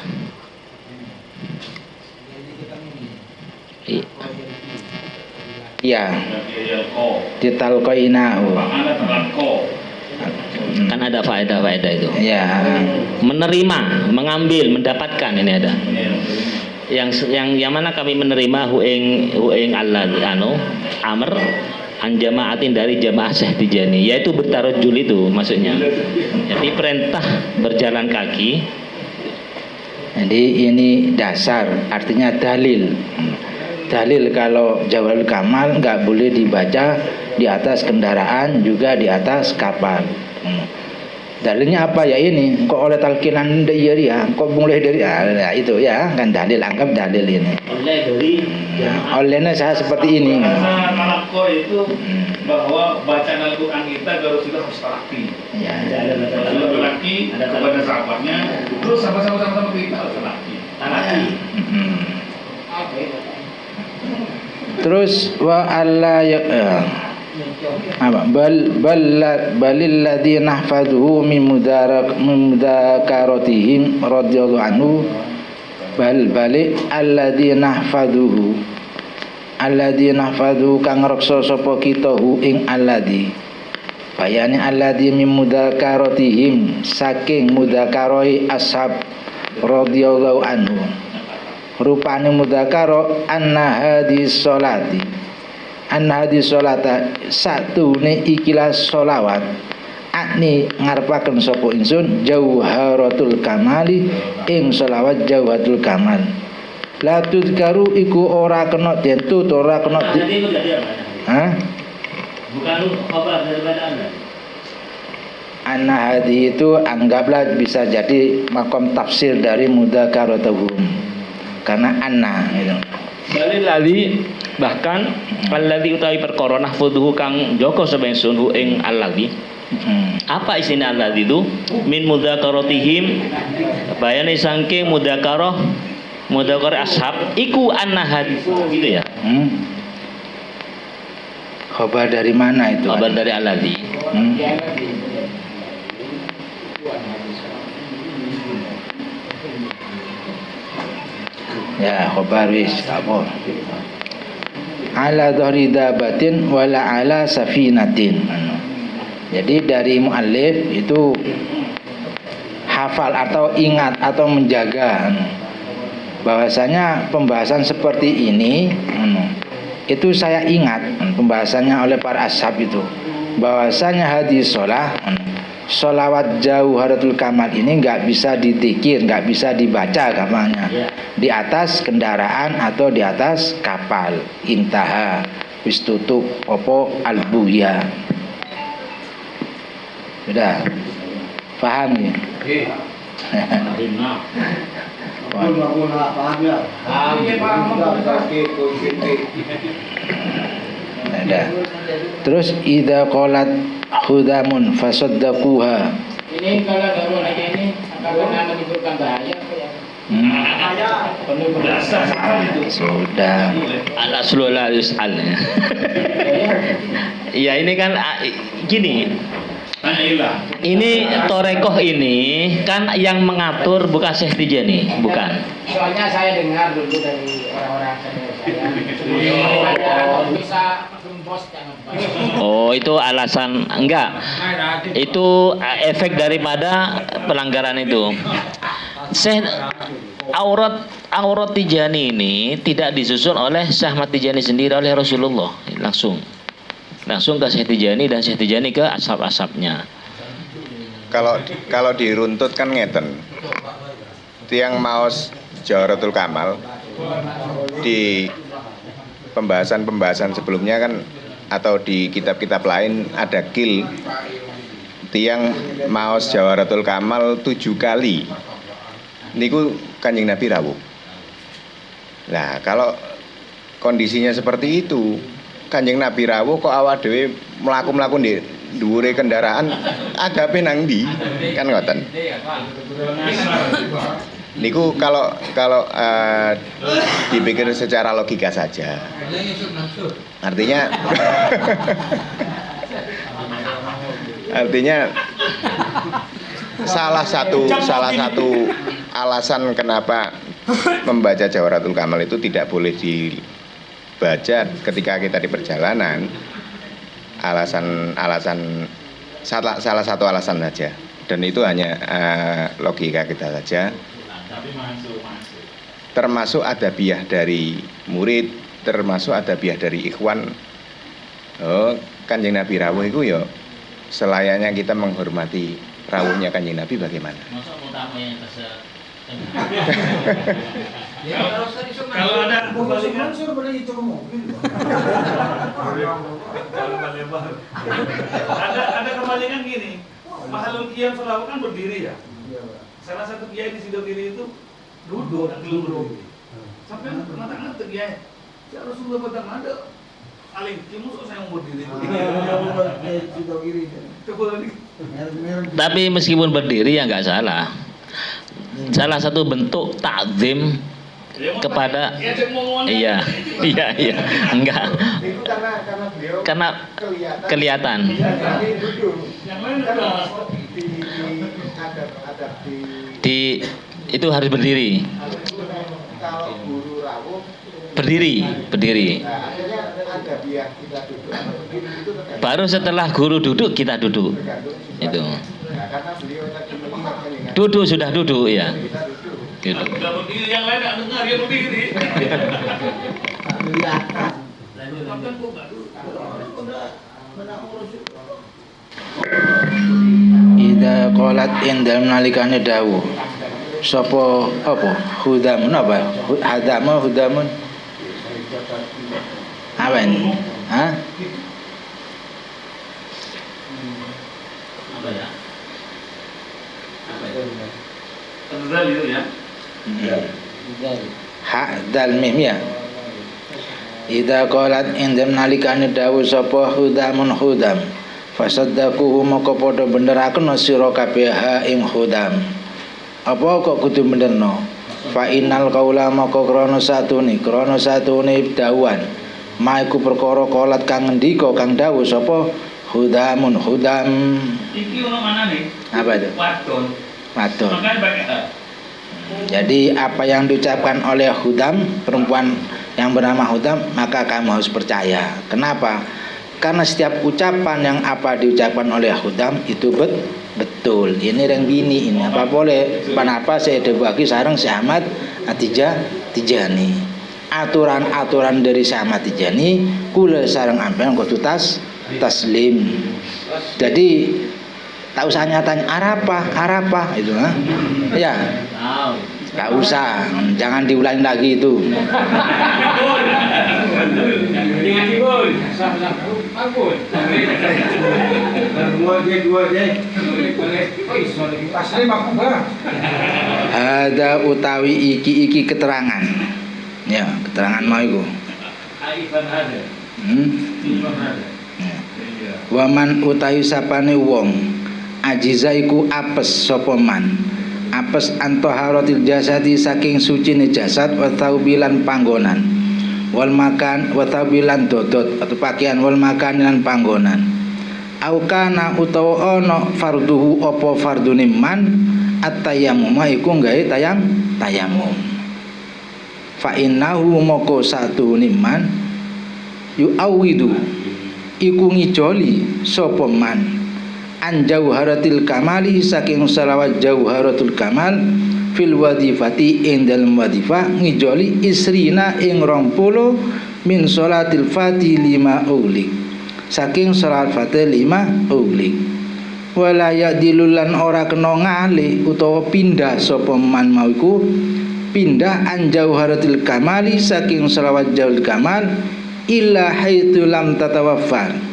Speaker 1: Iya. Ditalqaina.
Speaker 3: Kan ada faedah itu.
Speaker 1: Ya.
Speaker 3: Menerima, mengambil, mendapatkan ini ada. Yang mana kami menerima hueng Allah amr an jamaatin dari jamaah Syekh Tijani, yaitu bertarujul itu maksudnya. Jadi perintah berjalan kaki.
Speaker 1: Jadi ini dasar, artinya dalil. Dalil kalau Jauharatul Kamal nggak boleh dibaca di atas kendaraan, juga di atas kapal. Dalilnya apa ya ini? Kok oleh talqinan dia, kok boleh dari itu ya kan dalil, anggap dalil ini. Olehnya saya seperti ini.
Speaker 4: Talaqo itu bahwa bacaan Al-Quran kita harus talaqi.
Speaker 1: Ya.
Speaker 4: Talaqi kepada sahabatnya, terus sama-sama kita harus talaqi.
Speaker 1: Terus wa alla balil ladzina nahfaduhu min mudakaratihim radhiyallahu anhu balik alladzina nahfaduhu kang reksa sapa kita hu ing alladzi bayane alladzi min mudakaratihim saking mudakaroi ashab radhiyallahu anhu rupane mudakaro anna hadis sholata satune ikilah sholawat akni ngarepaken sapa ingsun Jauharatul Kamali ing sholawat Jauharatul Kamal la tudkaru iku ora kena dentut ora kena Hah?
Speaker 2: Bukan khabar daripada Anda.
Speaker 1: Anna hadi itu anggaplah bisa jadi makom tafsir dari mudzakaratuhum. Karena anna gitu.
Speaker 3: Bali lali bahkan alladzi utawi perkara nahfudhu kang joko sebengsun hu ing alladzi. Apa isinya alladzi itu? Min mudzakaratihim bayane saking mudzakarah ashab iku annahad gitu ya.
Speaker 1: Khabar dari mana itu?
Speaker 3: Khabar dari alladzi.
Speaker 1: Ya, khabar wis apa? Ala dhahri dabatin wala ala safinatin. Jadi dari muallif itu hafal atau ingat atau menjaga bahwasanya pembahasan seperti ini itu saya ingat pembahasannya oleh para ashab itu bahwasanya hadis sholawat Jauharatul Kamal ini nggak bisa dizikir, nggak bisa dibaca gamanya di atas kendaraan atau di atas kapal. Intaha wis tutup opo albuya. Sudah paham ya? Ada. Terus idza qalat hudamun fasaddaquha.
Speaker 9: Ini kalau baru aja ini akan menimbulkan bahaya apa ya? Penuh berdasar
Speaker 1: Sudah.
Speaker 3: Al-aslu la yus'al. Ya ini kan gini. Ini torekoh ini kan yang mengatur bukan Syekh Tijani, bukan.
Speaker 9: Soalnya saya dengar dulu dari orang-orang saya bisa gembos jangan.
Speaker 3: Oh, itu alasan enggak. Itu efek daripada pelanggaran itu. Syekh aurat Tijani ini tidak disusun oleh Syekh Ahmad Tijani sendiri, oleh Rasulullah langsung ke Syekh Tijani dan Syekh Tijani ke ashab-ashabnya.
Speaker 7: Kalau diruntut kan ngeten. Tiang maos Jawharatul Kamal di pembahasan sebelumnya kan atau di kitab-kitab lain ada kil tiang maos Jawharatul Kamal 7 kali. Niku Kanjeng Nabi rawuh. Nah, kalau kondisinya seperti itu, Kanjeng Nabi rawuh kok awak dhewe mlaku-mlaku di dhuwure kendaraan agape nang ndi? Kan ngoten. Niku kalau dipikir secara logika saja. Artinya salah satu alasan kenapa membaca Jawharatul Kamal itu tidak boleh dibaca ketika kita di perjalanan, salah satu alasan saja, dan itu hanya logika kita saja. Termasuk adabiah dari murid, termasuk adabiah dari ikhwan. Kanjeng Nabi rawuh itu ya selayaknya kita menghormati rawuhnya Kanjeng Nabi bagaimana?
Speaker 4: Kalau ada kebalikan ada kebalikan gini, Mahalul Qiyam Sholawat kan berdiri ya. Salah satu kiai di Sidogiri itu duduk sampai ngerti kiai. Ya Rasulullah pada ada aling kimus saya mau berdiri.
Speaker 3: Tapi meskipun berdiri ya nggak salah. Salah satu bentuk takzim kepada iya enggak
Speaker 7: Itu karena beliau
Speaker 3: karena kelihatan di itu harus berdiri.
Speaker 7: Kalau guru rawuh
Speaker 3: Berdiri.
Speaker 7: nah, akhirnya ada biar kita duduk.
Speaker 3: Baru setelah guru duduk kita duduk. Itu.
Speaker 7: Nah, karena beliau tadi mengingatkan
Speaker 3: Duduk sudah duduk ya. Gitu.
Speaker 4: Udah berdiri, yang lain nggak dengar dia berdiri.
Speaker 1: Ida qalat indal nalikane dawuh. Sapa apa? Hudamun apa? Hudamun. Apa ini? Hah?
Speaker 2: Apa ya? Apa itu?
Speaker 4: Terdal itu ya.
Speaker 1: Hak dal mim ya. Idza qalat indam nalikane dawuh sapa hudamun hudam fasaddaquhu maka padha beneraken sira kabeh ha ing hudam. Apa kok kudu benerno? Fa innal qaula maka krana satune dawuhan ma iku perkara qalat kang ngendika kang dawuh sapa hudamun hudam.
Speaker 4: Iki ono mana nih?
Speaker 1: Apa itu?
Speaker 4: Wadon.
Speaker 1: Wadon.
Speaker 4: Makanya pakai
Speaker 1: Jadi apa yang diucapkan oleh hudam, perempuan yang bernama hudam, maka kamu harus percaya. Kenapa? Karena setiap ucapan yang apa diucapkan oleh hudam itu betul. Ini yang gini ini apa boleh? Kenapa saya dibagi sarang si Ahmad Tijani. Aturan-aturan dari si Ahmad Tijani kula sarang ampean kudu taslim. Jadi tak usah nyatanya arapa itu ya. Tak usah, jangan diulangi lagi itu. Ada utawi iki keterangan. Ya, keterangan mau iku. Waman utawi sapane wong ajizaiku apes sapa man. Apes antaharatil jasadi saking sucine jasad wa taubilan panggonan wal makan wa taubilan dodot atau pakaian wal makan lan panggonan au kana utawa ana farduhu apa fardune man at-tayammum iku gawe tayamum fa innahu moko satune man yu awidu iku ngijoli sapa man an jauharatil kamali saking salawat jauharatul kamal fil wadifati ing dalem wadifah ngijoli isrina ing 20 min sholatil fati 5 ulik saking salat fatih 5 ulik wala yadilulan ora kena ngalih utawa pindah sapa man mau iku pindah an jauharatil kamali saking salawat jauharatul kamal illa haitsu lam tatawaffar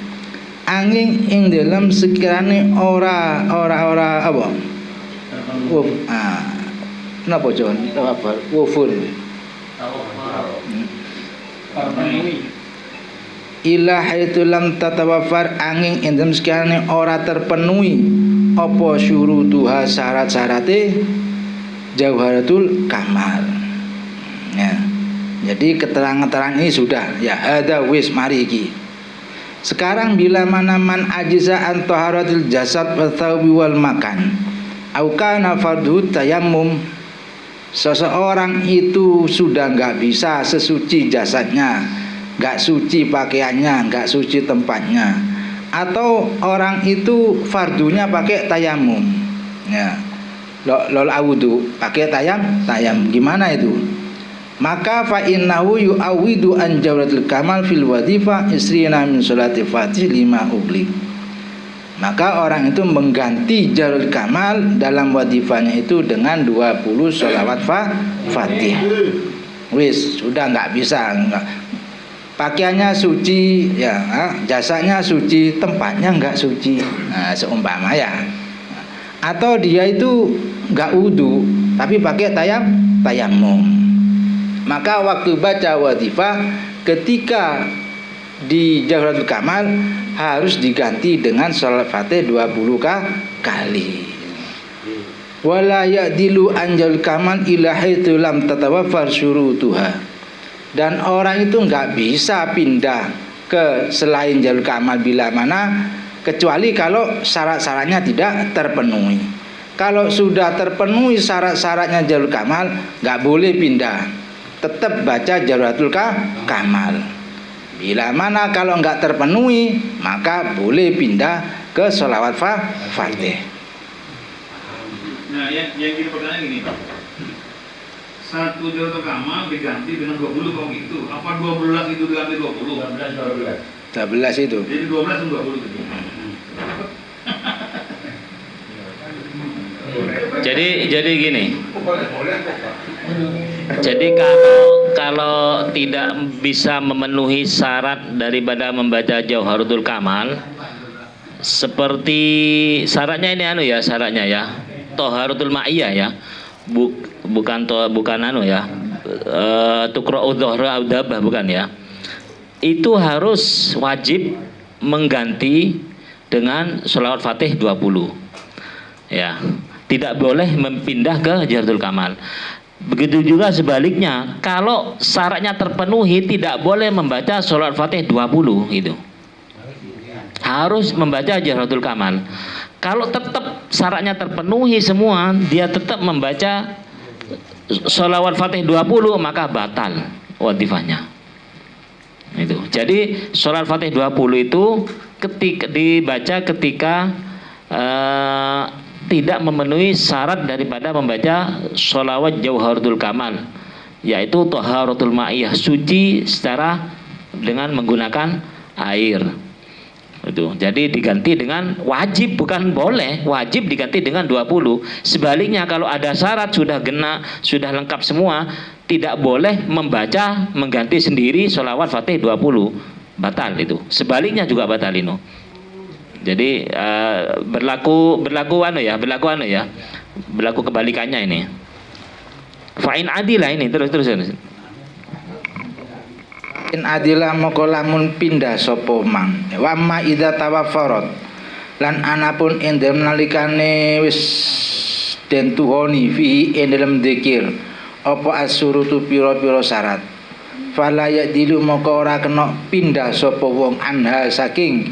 Speaker 1: angin ing dalam sekiranya ora apa? Napa John? Apa? Wufur. Ila haitsu lam tatawaffar angin ing dalam sekiranya ora terpenuhi apa syurutuha syarat-syarate jauharatul kamal. Ya. Jadi keterangan-keterangan ini sudah ya ada wis mari iki. Sekarang bila mana man ajiza an taharatil jasad wa thawbi wal makan au kana fardhu tayammum, seseorang itu sudah enggak bisa sesuci jasadnya, enggak suci pakaiannya, enggak suci tempatnya, atau orang itu fardunya pakai tayamum ya lol awudu pakai tayam gimana itu? Maka fa innahu yu'awidu an jawratil kamal fil wadifah isrina min sholati fatih 5 uglik. Maka orang itu mengganti jawratul kamal dalam wadifahnya itu dengan 20 sholawat fatih. Wis sudah enggak bisa enggak. Pakaiannya suci ya, jasanya suci, tempatnya enggak suci. Nah, seumpama ya. Atau dia itu enggak wudu tapi pakai tayamum. Maka waktu baca wadifah ketika di Jawharatul Kamal harus diganti dengan salat Fatih 20 kali. Wala ya'dilu anjal kamal ila haitsu lam tatawaffar syurutuha. Dan orang itu enggak bisa pindah ke selain Jalul Kamal bila mana kecuali kalau syarat-syaratnya tidak terpenuhi. Kalau sudah terpenuhi syarat-syaratnya Jalul Kamal enggak boleh pindah. Tetap baca Jawharatul Kamal. Bila mana kalau enggak terpenuhi maka boleh pindah ke sholawat Fatih.
Speaker 4: Nah, yang jadi pertanyaan gini Pak, satu Jawharatul Kamal diganti dengan 20 kok gitu. Apa 12 itu diganti 20?
Speaker 1: 12 itu.
Speaker 4: Jadi 12 dan 20 gitu.
Speaker 3: Jadi gini. Jadi kalau tidak bisa memenuhi syarat daripada membaca Jauharatul Kamal, seperti syaratnya ini syaratnya ya, Thaharatul Ma'iyah ya. Bukan tuqra'u dhuhra audabah, bukan ya. Itu harus wajib mengganti dengan sholawat Fatih 20 ya, tidak boleh mempindah ke Jawharatul Kamal. Begitu juga sebaliknya, kalau syaratnya terpenuhi tidak boleh membaca sholawat Fatih 20 gitu, harus membaca Jawharatul Kamal. Kalau tetap syaratnya terpenuhi semua, dia tetap membaca sholawat Fatih 20, maka batal wadifahnya. Itu. Jadi sholawat Fatih 20 itu dibaca ketika tidak memenuhi syarat daripada membaca sholawat Jauharatul Kamal, yaitu Thaharatul Ma'iyah, suci secara dengan menggunakan air. Itu. Jadi diganti dengan wajib, bukan boleh, wajib diganti dengan 20. Sebaliknya kalau ada syarat sudah sudah lengkap semua, tidak boleh mengganti sendiri sholawat Fatih 20, batal itu. Sebaliknya juga batal itu. Jadi berlaku kebalikannya ini. Fa'in adilah ini terus.
Speaker 1: In adila moko lamun pindah sapa mang wa ma idza tawaffarat lan anapun ing dalem nalikane wis den tuhoni fi ing dalem zikir apa asurutu pira-pira syarat fala yadilu moko ora kena pindah sapa wong anha saking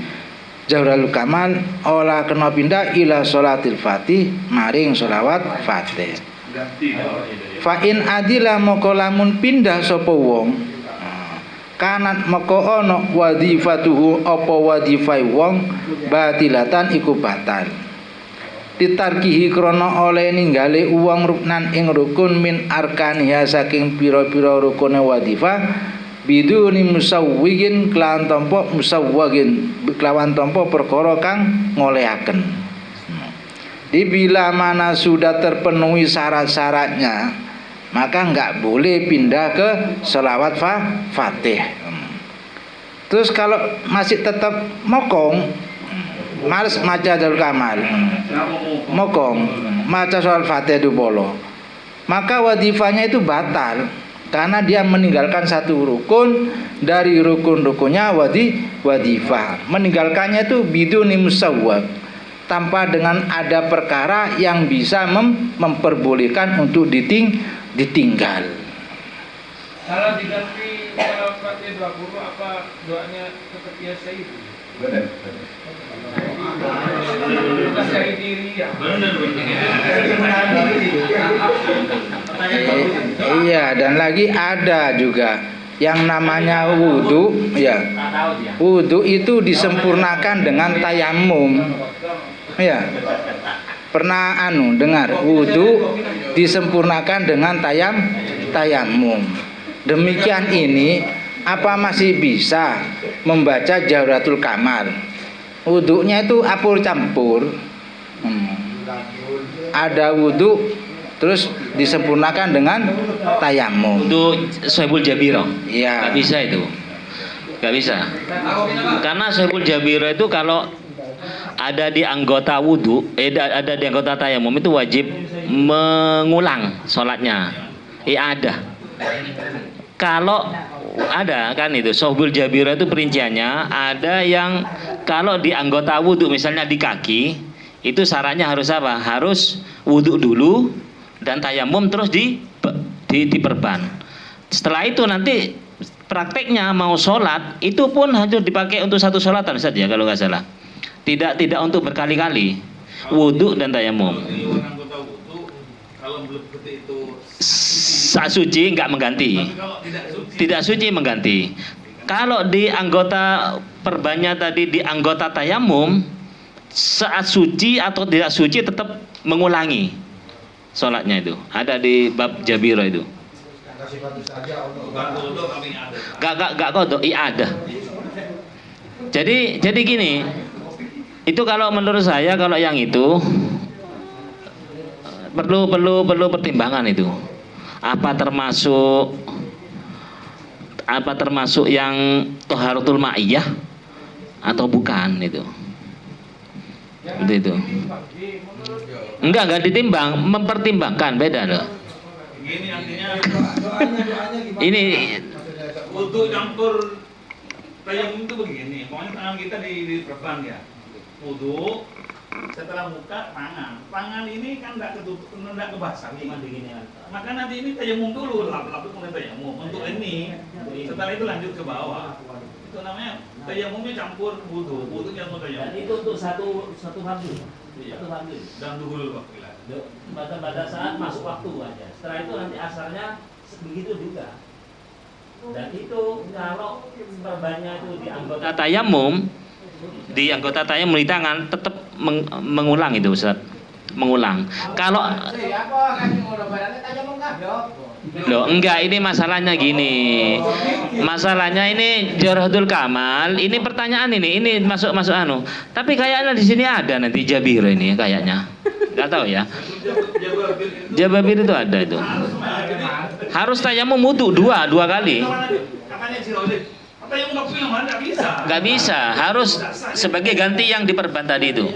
Speaker 1: Jawharatul Kamal, ora kena pindah ila sholatil Fatih maring sholawat Fatih. Fa in adila moko lamun pindah sapa wong kanat maka ana wadifatuhu apa wadifai wong batilatan iku batal ditarkihi krana oleh ninggale wong ruknan ing rukun min arkaniha saking pira-pira rukune wadifah biduni musawwigin kelawan tanpa perkara kang ngolehaken. Bila mana sudah terpenuhi syarat-syaratnya, maka enggak boleh pindah ke sholawat Fatih. Terus kalau masih tetap mokong, males maca Jawharatul Kamal, mokong, maca sholawat Fatih itu bolo, maka wadifahnya itu batal karena dia meninggalkan satu rukun dari rukun-rukunnya wadifah. Meninggalkannya itu biduni musawwab, tanpa dengan ada perkara yang bisa memperbolehkan untuk ditinggal.
Speaker 6: Kalau diganti kalau Fatih 20 apa doanya tetap biasa itu?
Speaker 7: Benar.
Speaker 6: Kasih diri ya.
Speaker 1: Iya, dan lagi ada juga yang namanya wudhu ya. Wudhu itu disempurnakan dengan tayamum. Ya. Pernah dengar wudhu disempurnakan dengan tayamum. Demikian ini apa masih bisa membaca Jawharatul Kamal? Wudhunya itu apur campur. Ada wudhu terus disempurnakan dengan tayamum.
Speaker 3: Untuk Sahibul Jabiro.
Speaker 1: Iya.
Speaker 3: Gak bisa itu. Gak bisa. Karena Sahibul Jabiro itu kalau ada di anggota wudhu, ada di anggota tayamum itu wajib mengulang sholatnya. Ada. Kalau ada kan itu Sahibul Jabiro itu perinciannya, ada yang kalau di anggota wudhu misalnya di kaki itu syaratnya harus apa? Harus wudhu dulu dan tayamum terus diperban. Setelah itu nanti prakteknya mau sholat itu pun hanya dipakai untuk satu sholatan saja kalau nggak salah. Tidak untuk berkali-kali wudhu dan tayamum. Saat suci nggak mengganti, tidak suci mengganti. Kalau di anggota perbannya tadi di anggota tayamum, saat suci atau tidak suci tetap mengulangi sholatnya itu. Ada di bab Jabiro itu. Gak kodok, iya ada. Jadi gini, itu kalau menurut saya kalau yang itu perlu pertimbangan itu. Apa termasuk apa termasuk yang toharatul ma'iyah atau bukan itu. Itu. Enggak ditimbang, mempertimbangkan, beda loh.
Speaker 4: Gini artinya
Speaker 3: Ini
Speaker 4: untuk campur tayamum itu begini, pokoknya tangan kita diperban ya. Wudu, setelah muka tangan ini kan enggak kebasah nih. Maka nanti ini tayamum dulu, lap-lap kemudian tayamum untuk ini. Setelah itu lanjut ke bawah. Itu namanya tayamumnya campur wudu, wudu campur tayamum.
Speaker 2: Dan itu untuk satu fardu.
Speaker 4: Iya.
Speaker 2: Satu fardu.
Speaker 4: Dan dulu waktu
Speaker 2: Pada saat masuk waktu aja. Setelah itu nanti asarnya begitu juga. Dan itu kalau perbannya itu di anggota
Speaker 3: tayamum, di anggota tayamum di tangan tetap mengulang itu Ustaz. Mengulang. Kalau loh enggak, ini masalahnya gini. Masalahnya ini Jawharatul Kamal, ini pertanyaan ini masuk anu. Tapi kayaknya di sini ada nanti Jabir ini kayaknya. Enggak tahu ya. Jabir itu ada itu. Harus tayamum wudu dua kali.
Speaker 4: Katanya Jirolik, tayamum nggak punya mana bisa.
Speaker 3: Enggak bisa, harus sebagai ganti yang diperban tadi itu.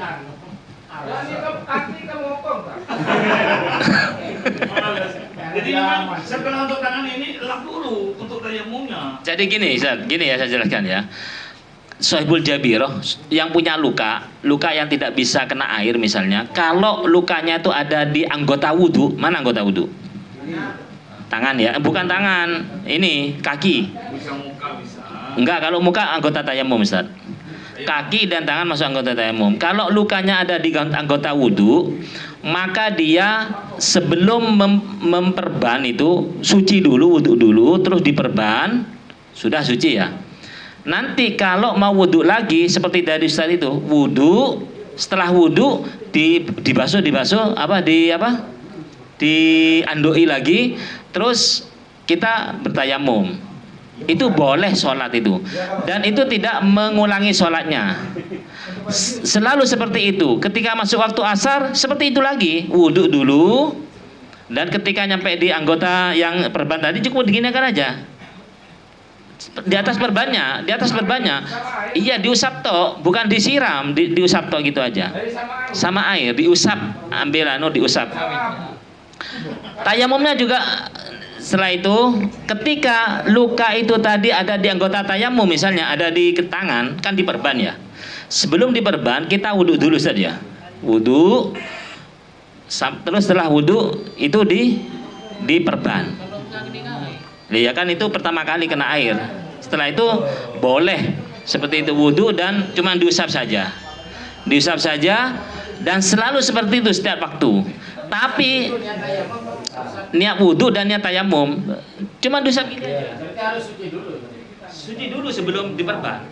Speaker 4: Jadi memang setelah untuk tangan ini lap dulu untuk tayamumnya.
Speaker 3: Jadi gini ya saya jelaskan ya. Sohibul Jabiroh yang punya luka yang tidak bisa kena air misalnya, kalau lukanya itu ada di anggota wudu, mana anggota wudu? Tangan ya, bukan tangan, ini kaki.
Speaker 4: Bisa muka bisa.
Speaker 3: Enggak, kalau muka anggota tayamum Ustaz. Kaki dan tangan masuk anggota tayamum. Kalau lukanya ada di anggota wudu, maka dia sebelum memperban itu suci dulu, wudu dulu, terus diperban, sudah suci ya. Nanti kalau mau wudu lagi seperti dari Ustaz itu, wudu, setelah wudu dibasuh diandoi lagi, terus kita bertayamum. Itu boleh sholat itu, dan itu tidak mengulangi sholatnya. Selalu seperti itu. Ketika masuk waktu asar seperti itu lagi, wudu dulu, dan ketika nyampe di anggota yang perban tadi cukup diginikan aja. Di atas perbannya. Iya, diusap tok, bukan disiram, diusap tok gitu aja. Sama air, diusap, ambil diusap. Tayamumnya juga setelah itu, ketika luka itu tadi ada di anggota tayamum misalnya, ada di tangan, kan diperban ya. Sebelum diperban kita wudu dulu saja. Wudu, terus setelah wudu itu diperban. Ya kan itu pertama kali kena air. Setelah itu boleh seperti itu wudu dan cuma diusap saja. Diusap saja dan selalu seperti itu setiap waktu. Tapi niat wudu dan niat tayamum cuma diusap gitu aja.
Speaker 9: Berarti harus suci dulu.
Speaker 3: Suci dulu sebelum diperban.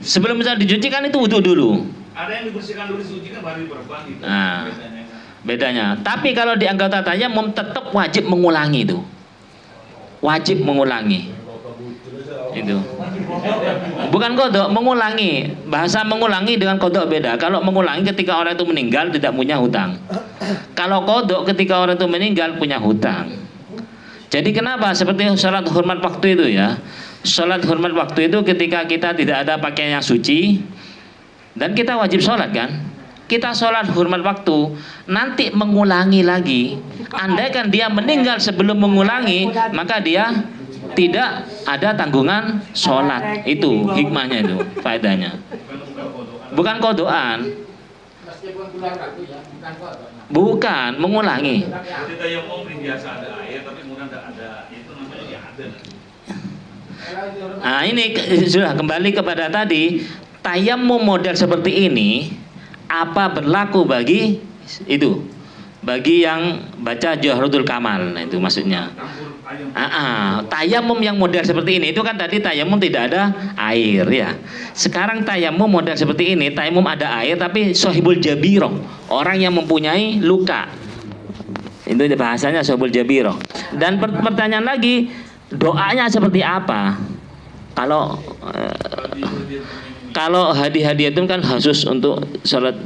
Speaker 3: Sebelum bisa dicuci kan itu wudu dulu.
Speaker 4: Ada yang dibersihkan dulu disucikan baru diperban gitu.
Speaker 3: Bedanya. Tapi kalau di anggota tayamum tetap wajib mengulangi itu. Wajib mengulangi. Itu. Bukan kodok, mengulangi. Bahasa mengulangi dengan kodok beda. Kalau mengulangi ketika orang itu meninggal tidak punya hutang. Kalau kodok ketika orang itu meninggal punya hutang. Jadi kenapa? Seperti sholat hormat waktu itu ya. Sholat hormat waktu itu ketika kita tidak ada pakaian yang suci dan kita wajib sholat kan. Kita sholat hormat waktu, nanti mengulangi lagi. Andaikan dia meninggal sebelum mengulangi, maka dia tidak ada tanggungan sholat. Itu hikmahnya itu, faedahnya. Bukan kodokan. Bukan, mengulangi.
Speaker 4: Jadi tayamum biasa ada air, tapi kemudian ada itu namanya ya ada.
Speaker 3: Nah ini sudah kembali kepada tadi, tayamum model seperti ini. Apa berlaku bagi itu, bagi yang baca Jawharatul Kamal, nah itu maksudnya. Tayamum yang model seperti ini itu kan tadi tayamum tidak ada air ya. Sekarang tayamum model seperti ini, tayamum ada air tapi sohibul jabiroh, orang yang mempunyai luka. Itu bahasanya sohibul jabiroh. Dan pertanyaan lagi, doanya seperti apa? Kalau hadi-hadi itu kan khusus untuk sholat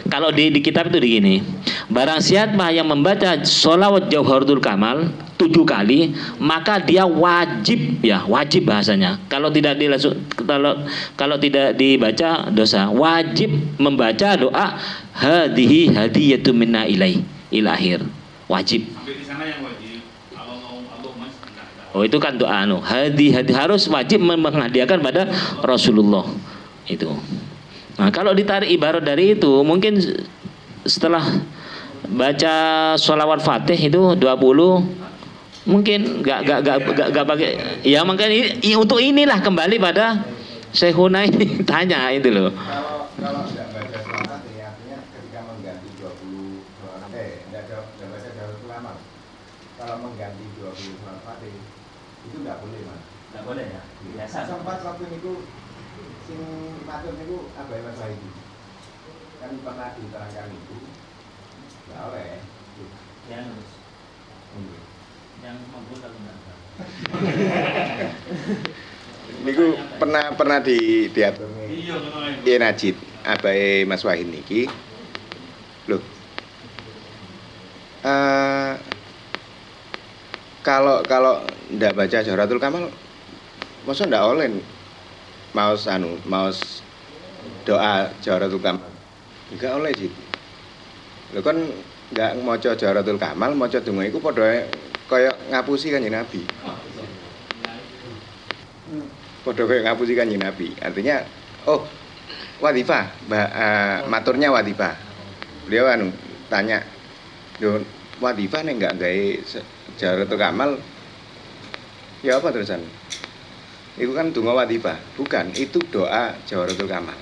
Speaker 3: Kalau di kitab itu begini, barang siapa yang membaca sholawat Jawharatul Kamal 7 kali, maka dia wajib, ya wajib bahasanya. Kalau tidak kalau tidak dibaca dosa, wajib membaca doa hadhihi hadiyatu minna ila akhir. Wajib.
Speaker 4: Sampai di sana yang wajib. Kalau mau Mas
Speaker 3: Oh, itu kan doa hadi harus wajib menghadiahkan pada Rasulullah itu. Nah, kalau ditarik ibarat dari itu, mungkin setelah baca sholawat Fatih itu 20, mungkin nggak pakai. Ya makanya untuk inilah kembali pada Syekhuna ini tanya itu loh.
Speaker 7: Kalau tidak baca sholawat ya artinya ketika mengganti 20 tidak baca Jawharatul Kamal. Kalau mengganti 20 sholawat Fatih itu nggak boleh, Mas.
Speaker 2: Nggak boleh ya. Biasa.
Speaker 7: Sempat waktu itu sing matur niku Abai Mas Wahidi. Kan pernah diterangkan itu. Nggak oleh.
Speaker 2: Yang mampu kalau nggak.
Speaker 7: Niku pernah diatur. Iya Najib, Abai Mas Wahid niki. Loh. Kalau ndak baca Jawharatul Kamal, masa ndak oleh maos doa Jawharatul Kamal. Enggak oleh sih. Lho kan ndak maca Jawharatul Kamal, maca donga iku padha kaya ngapusi Kanjeng Nabi. Padha kaya ngapusi Kanjeng Nabi. Artinya wadifah, maturnya wadifah. Beliau tanya, "Lho, wadifah nek enggak gawe Jawharatul Kamal ya apa terusan?" Itu kan donga wadifah, bukan, itu doa Jawharatul Kamal.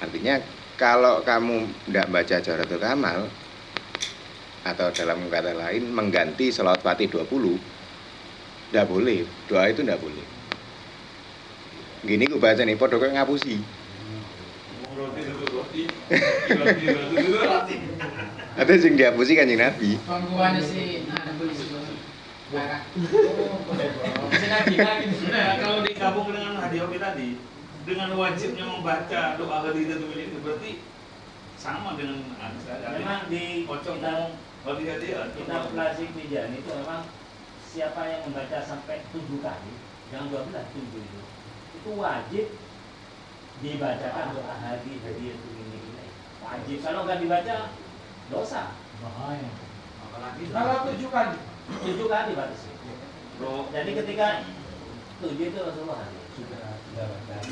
Speaker 7: Artinya kalau kamu tidak baca Jawharatul Kamal atau dalam kata lain mengganti sholawat Fatih 20, tidak boleh, doa itu tidak boleh. Gini gue baca nih, podo kayak ngapusi. Ada yang dihapusi Kanjeng Nabi.
Speaker 9: Pangguannya si
Speaker 4: Kalau digabung dengan hadiah tadi, dengan wajibnya membaca doa hadiah itu berarti sama dengan
Speaker 2: memang di kita pelajari pijan itu memang siapa yang membaca sampai 7 kali, yang 12 7 itu wajib dibacakan doa hadiah itu ini. Wajib, kalau nggak dibaca dosa.
Speaker 6: Bahaya.
Speaker 2: Apalagi
Speaker 6: Kalau 7 kali.
Speaker 2: 7 kali batasi. Jadi ketika 7 itu Rasulullah sudah baca.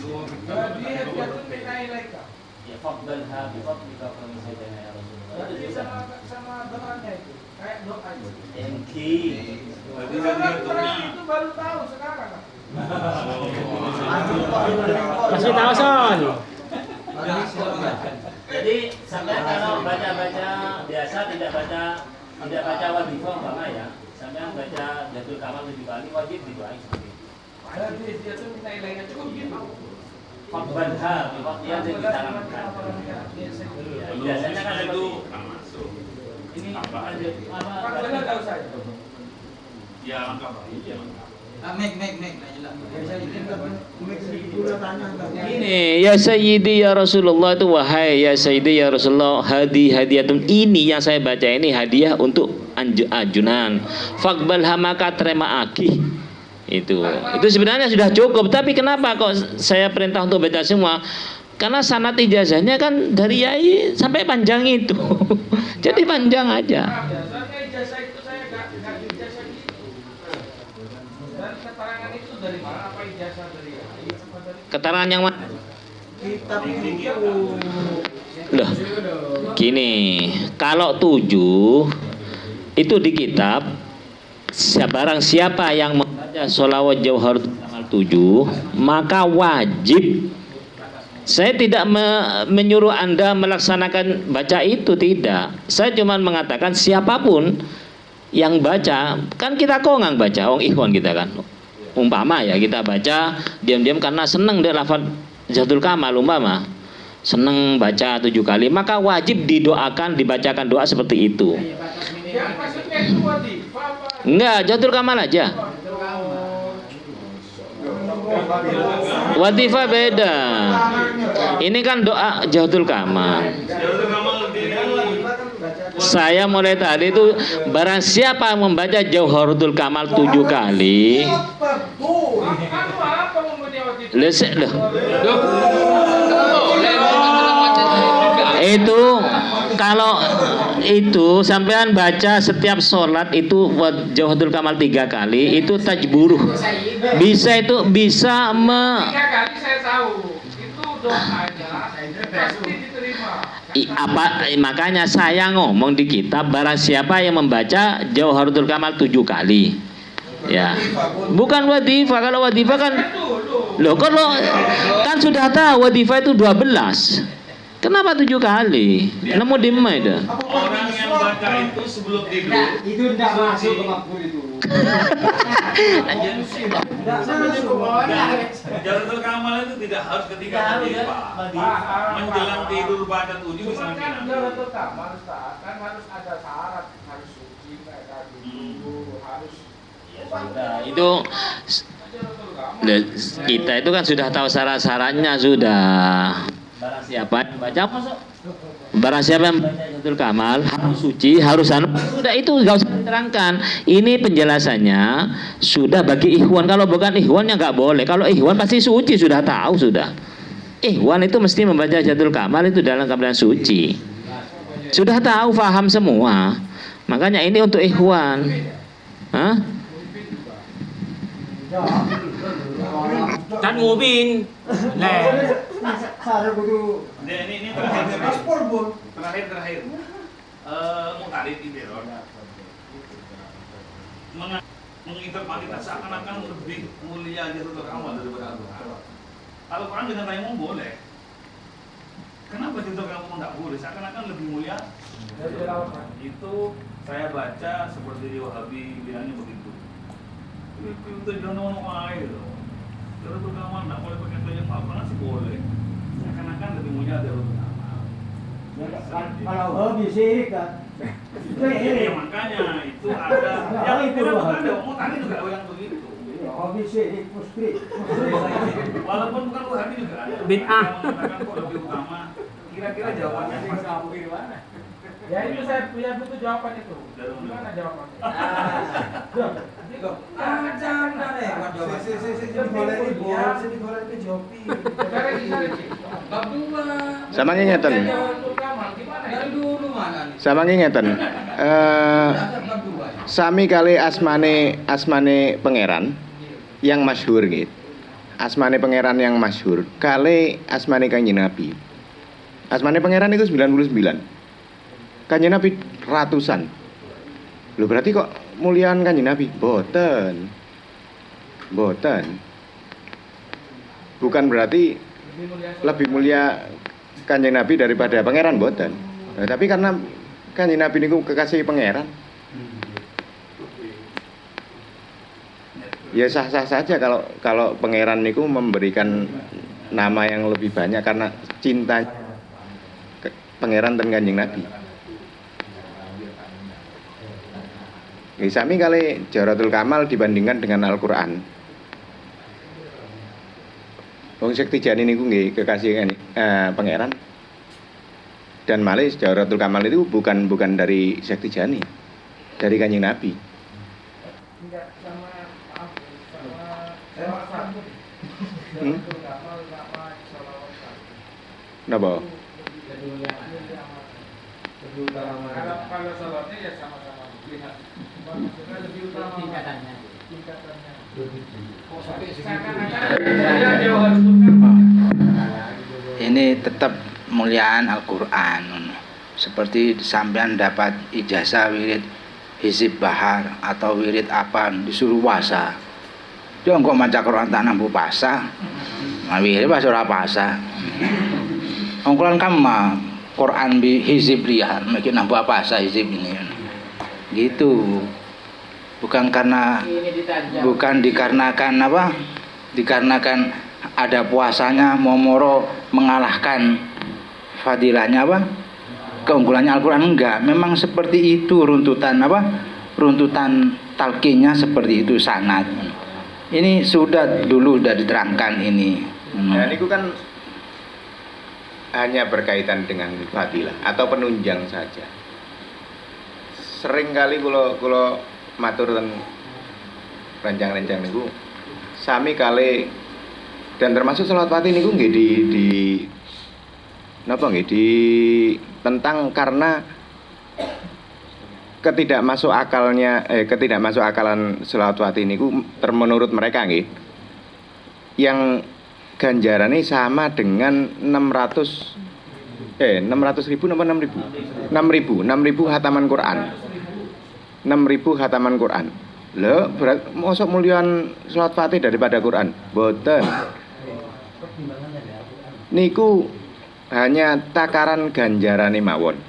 Speaker 6: Dia tuh mengenai mereka.
Speaker 2: Ya faqbalha bi fadlika fa min sayyidina ya Rasulullah.
Speaker 6: Berarti sama doanya itu. Kayak doa itu.
Speaker 2: Engki.
Speaker 6: Itu baru tahu sekarang.
Speaker 9: Masih tahu Son.
Speaker 2: Jadi sampai kalau baca-baca biasa tidak baca wadifah umpama ya, sampai baca Jawharatul Kamal 7 kali wajib didoain seperti itu.
Speaker 6: Berarti dia tuh minta ilahnya cukup gitu.
Speaker 2: Faqbalha bi fadlika yang ditanamkan. Biasanya kan itu ini apa?
Speaker 6: Faqbalha tahu saja.
Speaker 4: Ya lengkap. Iya lengkap.
Speaker 3: Ini ya Sayyidi ya Rasulullah, itu wahai ya Sayyidi ya Rasulullah, hadiatun ini yang saya baca ini hadiah untuk ajunan. Faqbalha maka terima akih. Itu sebenarnya sudah cukup, tapi kenapa kok saya perintah untuk baca semua? Karena sanad ijazahnya kan dari yai sampai panjang itu. Jadi panjang aja.
Speaker 6: Biasanya ijazah itu saya nggak ijazah gitu. Dan keterangan itu dari mana? Apa ijazah dari yai?
Speaker 3: Keterangan yang mana?
Speaker 6: Kitab itu.
Speaker 3: Loh, gini, kalau 7 itu di kitab, barang siapa yang membaca sholawat Jawharatul Kamal 7, maka wajib. Saya tidak menyuruh Anda melaksanakan baca itu, tidak. Saya cuma mengatakan siapapun yang baca, kan kita kongang baca, ikhwan kita kan. Umpama ya kita baca diam-diam karena senang dia lafaz Jawharatul Kamal umpama. Senang baca 7 kali, maka wajib didoakan, dibacakan doa seperti itu.
Speaker 6: Yang maksudnya itu wadifah apa?
Speaker 3: Enggak, Jawharatul Kamal aja. Wadifah beda. Ini kan doa Jawharatul Kamal. saya mulai tadi itu barang siapa membaca Jauharatul Kamal 7 kali. Loh. Itu kalau itu sampean baca setiap sholat itu Jauharatul Kamal 3 kali itu tajburuh. Bisa itu bisa
Speaker 6: 3 kali saya tahu. Itu doanya pasti diterima.
Speaker 3: Makanya saya ngomong di kitab barang siapa yang membaca Jauharatul Kamal 7 kali. Ya. Bukan wadifah. Kalau wadifah kan loh kalau kan sudah tahu wadifah itu 12. Kenapa 7 kali? Nemu di mana itu?
Speaker 4: Orang yang baca itu sebelum tidur
Speaker 8: Itu tidak masuk ke makbul itu.
Speaker 4: Jauharatul Kamal itu tidak harus ketika menjelang tidur baca 7
Speaker 6: Cuma
Speaker 4: misalnya.
Speaker 6: kan Jauharatul Kamal Ustaz, kan harus ada syarat, harus suci kayak gitu, harus
Speaker 3: Sudah, itu kita itu kan sudah tahu syarat-syaratnya sudah. Barang siapa yang baca barang siapa yang membaca Jauharatul Kamal harus suci, harus sudah itu nggak usah diterangkan. Ini penjelasannya sudah bagi ikhwan. Kalau bukan ikhwan ya nggak boleh. Kalau ikhwan pasti suci, sudah tahu sudah. Ikhwan itu mesti membaca Jauharatul Kamal itu dalam keadaan suci. Sudah tahu, paham semua. Makanya ini untuk ikhwan. Hah?
Speaker 9: Kan ngubin.
Speaker 4: Ini terakhir. Muqtarid di teror. Menginterpretasi seakan-akan lebih mulia Jauharatul Kamal daripada Al-Quran. Al-Quran dengan tayammum boleh. Kenapa Jauharatul Kamal tidak boleh? Seakan-akan lebih mulia. Itu saya baca seperti di Wahabi bilangnya begitu. Itu jangan ngomong air loh. Jauharatul Kamal tidak boleh pakai tayammum, Al-Quran sih boleh. Seakan-akan lebih mulia Jauharatul Kamal.
Speaker 8: Kalau habis syirik kan.
Speaker 4: Iya, makanya itu ada. Yang itu ada. Mau tadi juga ada yang begitu.
Speaker 8: Habis syirik musyrik.
Speaker 4: Walaupun bukan Wahabi juga ada.
Speaker 9: Bid'ah.
Speaker 4: Yang mengatakan kok lebih utama. Kira-kira jawabannya di mana?
Speaker 6: ya itu saya butuh jawaban itu. Gimana jawabannya?
Speaker 7: Sama ngingeten. Sama ngingeten. Sami kali asmane pangeran yang masyhur gitu. Asmane pangeran yang masyhur kali asmane Kanjeng Nabi. Asmane pangeran itu 99. Kanjeng Nabi ratusan. Loh berarti kok muliaan Kanjeng Nabi? Boten. Bukan berarti lebih mulia Kanjeng Nabi daripada pangeran, boten. Nah, tapi karena Kanjeng Nabi niku kekasih pangeran. Ya sah-sah saja kalau pangeran niku memberikan nama yang lebih banyak karena cinta pangeran dan Kanjeng Nabi. Sami kali Jauharatul Kamal dibandingkan dengan Al-Quran. Wong Syekh Tijani niku nggih kekasih pangeran. Dan malah Jauharatul Kamal itu bukan dari Syekh Tijani, dari Kanjeng Nabi.
Speaker 6: Enggak sama
Speaker 7: Napa?
Speaker 6: Kalau salawatnya ya sama-sama lihat. Maksudnya lebih utama tingkatannya.
Speaker 1: Ini tetap muliaan Al-Quran. Seperti sampean dapat ijazah wirid Hizib Bahar atau wirid apa disuruh puasa. Dia kok maca Quran tak nampu puasa. Nah, wirid pas ora puasa. Ongkolan kama Quran bi hizib liar, mungkin nampu puasa hizib ini. Gitu. Bukan dikarenakan apa? Dikarenakan ada puasanya momoro mengalahkan fadilahnya apa? Keunggulannya Al-Quran, enggak. Memang seperti itu runtutan apa? Runtutan talqinnya seperti itu sanad. Ini sudah diterangkan ini.
Speaker 7: Dan itu kan hanya berkaitan dengan fadilah atau penunjang saja. sering kali kula matur ten rencang-rencang niku sami kali, dan termasuk selawat Fatih niku nggih di napa nggih di tentang karena ketidakmasuk akalan selawat Fatih niku menurut mereka nggih yang ganjarannya sama dengan 600.000 napa 6.000 hataman Quran. 6.000 hataman Quran. Lho, berat mosok mulian selawat Fatih daripada Quran? Boten. Niku hanya takaran ganjarane mawon.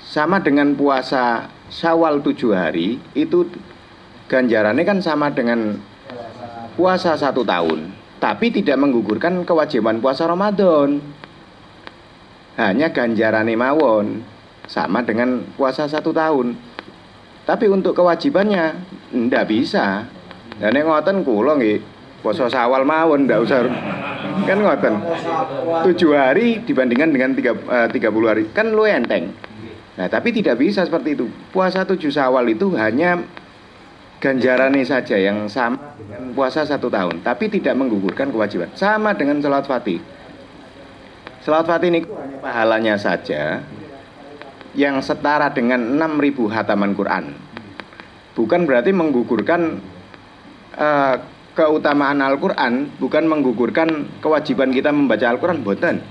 Speaker 7: Sama dengan puasa Syawal 7 hari, itu ganjarannya kan sama dengan puasa 1 tahun, tapi tidak menggugurkan kewajiban puasa Ramadan. Hanya ganjarannya mawon sama dengan puasa 1 tahun. Tapi untuk kewajibannya ndak bisa. Lah nek ngoten kula nggih puasa Syawal mawon ndak usah kan ngoten. 7 hari dibandingkan dengan 30 hari kan luwih enteng. Nah, tapi tidak bisa seperti itu. Puasa 7 Syawal itu hanya ganjarannya saja yang sama dengan puasa 1 tahun, tapi tidak menggugurkan kewajiban. Sama dengan selawat Fatih. Selawat Fatih ini hanya pahalanya saja yang setara dengan 6.000 hataman Quran. Bukan berarti menggugurkan keutamaan Al-Quran, bukan menggugurkan kewajiban kita membaca Al-Quran, boten.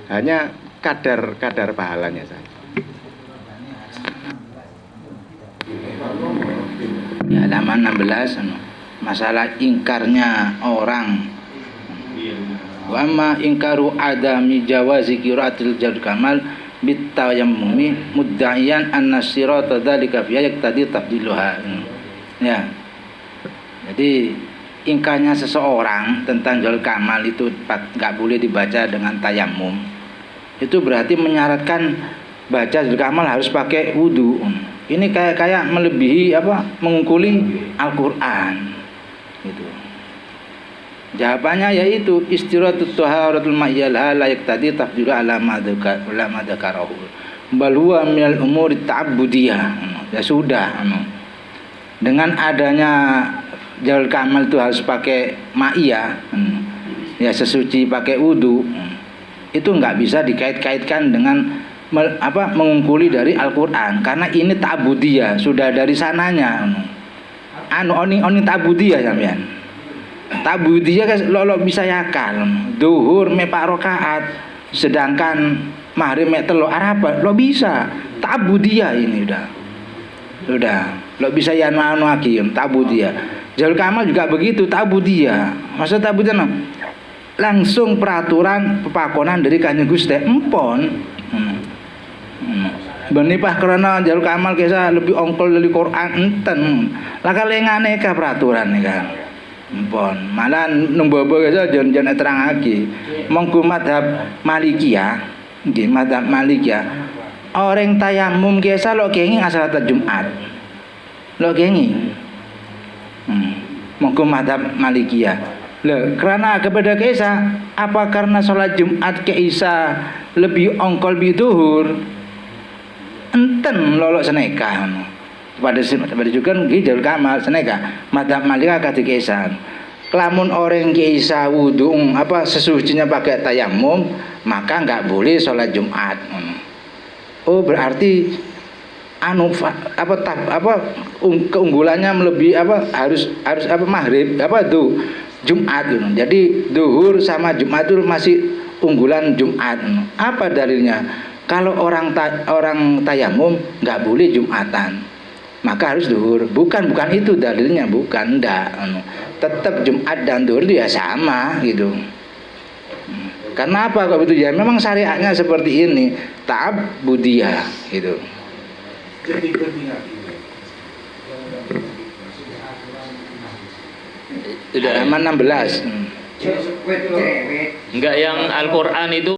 Speaker 7: Hanya kadar pahalanya saja.
Speaker 1: Di halaman 16 masalah ingkarnya orang. Wa amma ingkaru adami jawazi qiraatil Jawharatul Kamal bitayammumi mudda'iyan anna sirata dzalika fi yaqtadi tafdiluha. Ya. Jadi ingkarnya seseorang tentang Jawharatul Kamal itu enggak boleh dibaca dengan tayammum. Itu berarti menyaratkan baca Jawharatul Kamal harus pakai wudu. Ini kayak melebihi mengungkuli Al-Qur'an. Gitu. Jawabannya yaitu istiratut taharatul mayyal la yaqtadi tafdilu ala ma dzakarahu. Bal huwa minal umuri ta'abbudiyah. Ya sudah. Dengan adanya Jawharatul Kamal itu harus pakai ma'iyah. Ya sesuci pakai wudu. Itu enggak bisa dikait-kaitkan dengan mengungkuli dari Al-Qur'an karena ini ta'budiyah, sudah dari sananya. Oni ta'budiyah sampean. Ta'budiyah kan lo bisa yakal. Duhur me 4 rakaat sedangkan maghrib me 3 apa lo bisa. Ta'budiyah ini udah. Lo bisa ya anu lagi ta'budiyah. Jawharatul Kamal juga begitu ta'budiyah. Maksud ta'budiyah langsung peraturan pepakonan dari Kanjeng Gusti empon. Benipah karena Jawharatul Kamal kisah lebih ongkol dari Quran enten. Lah kalengane ka peraturan nih kan. Empon. Malah numbobo kisah jon terang lagi. Monggo mazhab Malikiyah, nggih mazhab Malikiyah. Orang tayamum kisah lo kengi asal Jumat. Lo kengi. Monggo mazhab Malikiyah. Loh, karena kepada Isa, apa karena sholat Jumat ke Isa lebih ongkol biduhur? Enten lolok seneka. Pada juga Jawharatul Kamal seneka. Madzhab Malikiyah kata Isa. Kelamun orang ke Isa wudu sesucinya pakai tayamum, maka enggak boleh sholat Jumat. Oh berarti keunggulannya melebihi harus maghrib Jumat gitu. Jadi duhur sama Jumat itu masih unggulan Jumat. Apa dalilnya? Kalau orang tayamum nggak boleh Jumatan, maka harus duhur. Bukan itu dalilnya, bukan ndak. Tetap Jumat dan duhur itu ya sama gitu. Karena apa kok begitu ya? Memang syariatnya seperti ini, ta'abbudiyah gitu. Sudah halaman 16.
Speaker 3: Enggak, yang Al-Qur'an itu